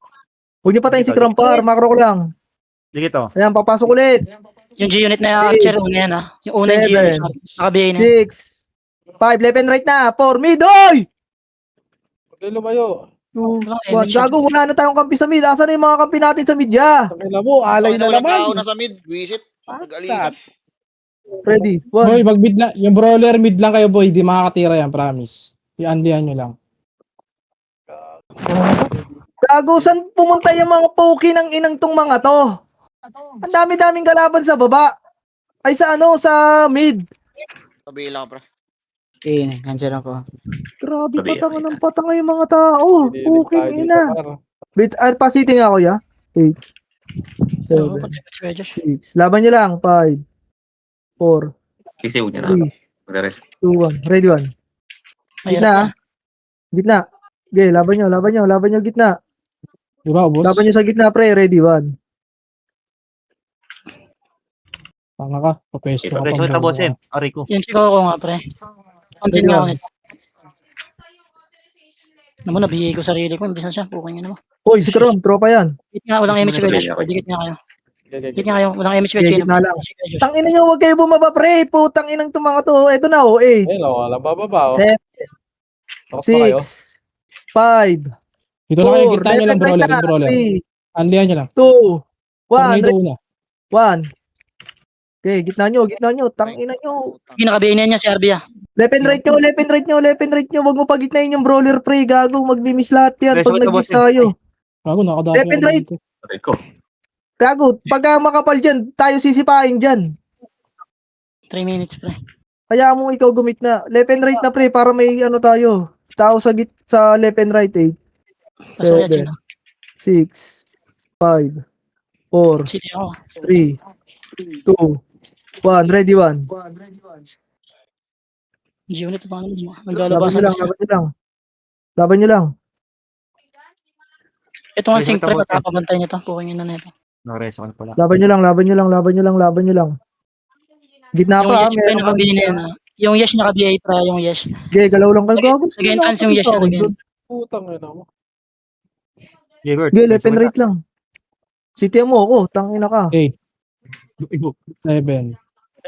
Huwag nyo patayin si Krampar, makro ko lang. Sige to. Ayan, papasok ulit. Yung G-Unit na Archer, una yan ah. Yung una yung G-Unit. Nakabihay na. 6, 5, left and right na, 4, mid, oy! Huwag kayo lumayo. 2, Walang 1, gago, wala na tayong kampi sa mid. Asan na yung mga kampi natin sa mid ya? Pakila mo, alay na Walang tao naman. na sa mid. Visit. Nag-alisan. Ready, 1. Boy, mag mid lang. Yung brawler mid lang kayo, boy. Di makakatira yan, promise. I-andihan nyo lang. Gago, saan pumunta yung mga poki ng inang tong mga to? Ang dami-daming kalaban sa baba. Ay sa ano, sa mid. Sabi lang, pre. Okay, cancel ako. Grabe, Sabi, patanga okay ng patanga yung mga tao. Puking ina. Bit, pasiting ako ya. 8, 7, 6. Laban nyo lang. 5, 4, Kasi huwag niya na. 3, Mag-rest. 2, 1. Ready 1. Gitna ah. Gitna. Okay, laban nyo, laban nyo, laban nyo gitna. Di ba, boss? Laban nyo sa gitna, pre. Ready 1. Tanga ka. Papesto ka Preso kita, pa. boss, Aray ko. Yung chiko ko nga, pre. Pansin nga ako nito. Naman, nabigay ko sarili ko. Imbis na siya. Puking yun naman. Hoy, si Kron, tropa yan. Dikit nga, walang MH Sabi wedge. niya ako. Dikit nga kayo. Dikit nga kayo. Walang MH Okay, wedge. gitna lang. Tangina nyo, huwag kayo bumaba, pre. Putang inang itong mga to. Eto na, oh, 8, Ayun, wala bababa. 7, 6, 5, Dito lang kayo, 4, gitna nyo lang, left and right brawler. na, Brawler. 3, Andihan nyo lang. 2, 1, Tornado una. 1. Okay, gitna nyo, tangina nyo. Ginakabihin niya si Arby ah. Left and right nyo, left and right nyo, left and right nyo. Huwag mo pagitnain yung brawler, pre. Gago, magmi-miss lahat yan Preso pag kita, nag-miss boss, tayo. Bago, nakadami Left and ako right. dito. Aray ko. Gago, pagka makapal dyan, tayo sisipain dyan. 3 minutes, pre. Kaya mo ikaw gumit na. Left and right na, pre, para may ano tayo. Tao sa left and right, 8, Pasok niya, 7, Chino. 6, 5, 4, City ako. 3, 2, 1. Ready, 1. G-Unit, paano mo? Laban Naglalabasan nyo lang, siya. laban nyo lang. Laban nyo lang. Ito nga Preso sing kita, pre, boss, papabantay niya to. Puking yun na nito. Nakareso ko na pala. Laban nyo lang, laban nyo lang, laban nyo lang, laban nyo lang. Gitna Yung pa, Yesh, pre, meron pa. nakabihin na yan ah. Yung Yesh, nakabihay pa yung Yesh. Okay, galaw lang kayo. Gago, Nag-entrance yung Yesh na nag Putang ina mo. Gilbert. Okay, left and right lang. City mo ako, tangina ka. 8, 7,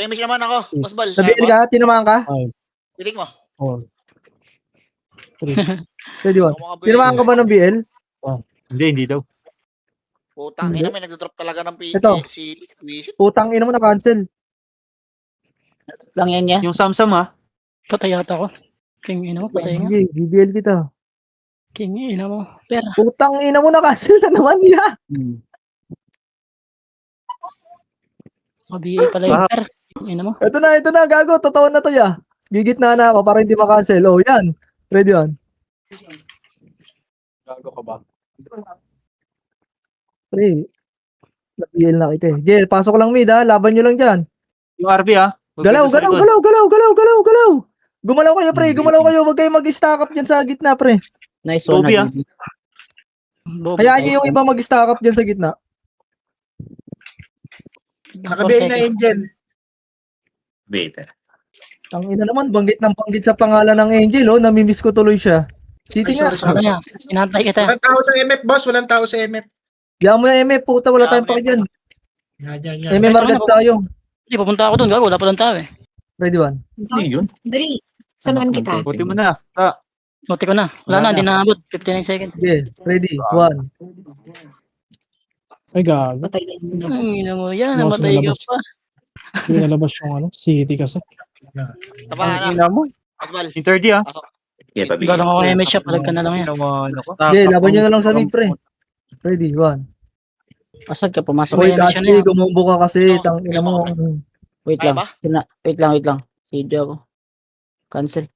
Miss naman ako. Basbal. Nabiil ka, tinamaan ka. Piling mo. 4, 3. Ready, 1. Tinamaan ka ba ng BL? Hindi daw. Putang ina, may nagdodrop talaga ng Ito. si Visit. Putang ina mo na cancel. Lang yan niya. Yung Samsam Patay yata ko. King ina mo, patay nga. Sige, BBL kita. King ina mo. Pera. Putang ina mo na cancel na naman ya. Kabihay pala yung pera. King ina mo. Ito na, gago. Totoo na to ya. Gigitna na ako para hindi makancel. Oh, yan. Ready, 1. Gago ka ba? Pre. BL na kita eh. Jel, pasok lang mid ha. Laban nyo lang dyan. Yung RB Galaw. Gumalaw kayo, pre. Huwag kayo mag-stack up dyan sa gitna, pre. Nice one. Toby, Habibi. Bobo. Hayaan nyo yung iba mag-stack up dyan sa gitna. Nakabihin na Angel. Beta. Ang ina naman, banggit sa pangalan ng Angel, oh. Namimiss ko tuloy siya. City nga. Ano niya? Inantay kita. Walang tao sa MF, boss. Walang tao sa MF. Diyan mo yung MF, puta. Wala tayong paki dyan. Yan. MF Margats tayo. Hindi, papunta ako doon. Gago, wala palang tao eh. Ready, 1. Ano yun? Dali. Samahan kita. Puti mo na. Buti ko na. Wala na, hindi na abot. 59 seconds. Okay, ready, 1. Ay, gago. Patay na yun. Ang ina mo yan. Mas Namatay ka malabas. pa. Hindi nalabas yung ano, city kasi. Taba na. Ina mo. Basbal. Yung 30 Pasok. Yeah, pabi. Galang ako MH siya, palag ka na lang yan. Naman ako. Okay, laban nyo na lang sa mid, pre. Ready, 1. Asad ka, pumasok. Uy, Sabay na siya Caspi, na yan. gumumbo ka kasi. No, Tang ina mo. Wait Kaya lang. ba? Wait lang. Hindi ako. Cancel.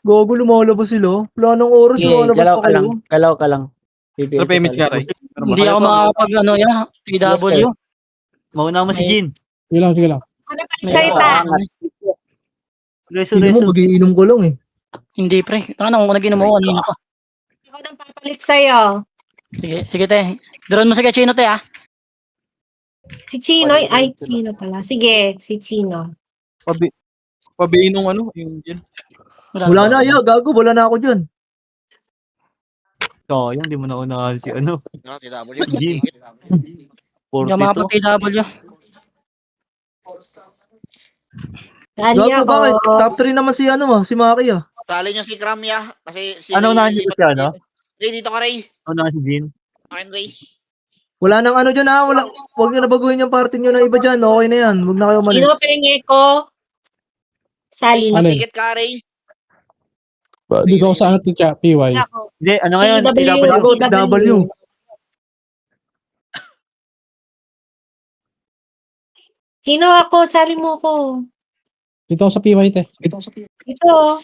Gogo, lumalabas sila. Wala nang oras, Sige, lumalabas galaw pa ka lang. kayo. Galaw ka lang. Pero payment ka, Ray. Hindi ako makakapag ano yan, PW. Mauna mo si May- Jin. Sige lang, sige lang. Ano pa May salita? ano eh. Reso, Hindi mo, reso. magiinom ko lang eh. Hindi pre. Ano kung nag-inom mo kanina pa. Ako nang papalit sa'yo. Sige te. Drone mo sa Chino te ah. Si Chino, ay, Chino pala. Sige, si Chino. Pabiin nung ano, yung yan. Wala na, yo, gago, wala na ako dyan. Sayang, di mo na unahan si ano. No, TW. Jin. tigit. Hindi ako 42. makapag-PW. Dali Gago, ako. bakit? Top 3 naman si ano, si Maki ah. Sali nyo si Kramya. Kasi si Ano Ray, unahan niyo lipat siya, no? dito. Ray, dito ka, Ray. Unahan si Jin. Akin, Ray. Wala nang ano dyan ha, wala. Huwag nyo na baguhin yung party nyo na iba dyan. Okay na yan, huwag na kayo umalis. Chino, peringe ko. Sali. Ray, Alin? tigit ka, Ray. Dito ako sa ano, teacher, PY. Ako. Hindi, ano ngayon? TW. Gago, TW. Chino ako, sali mo ko. Dito ako sa PY, te. Ito.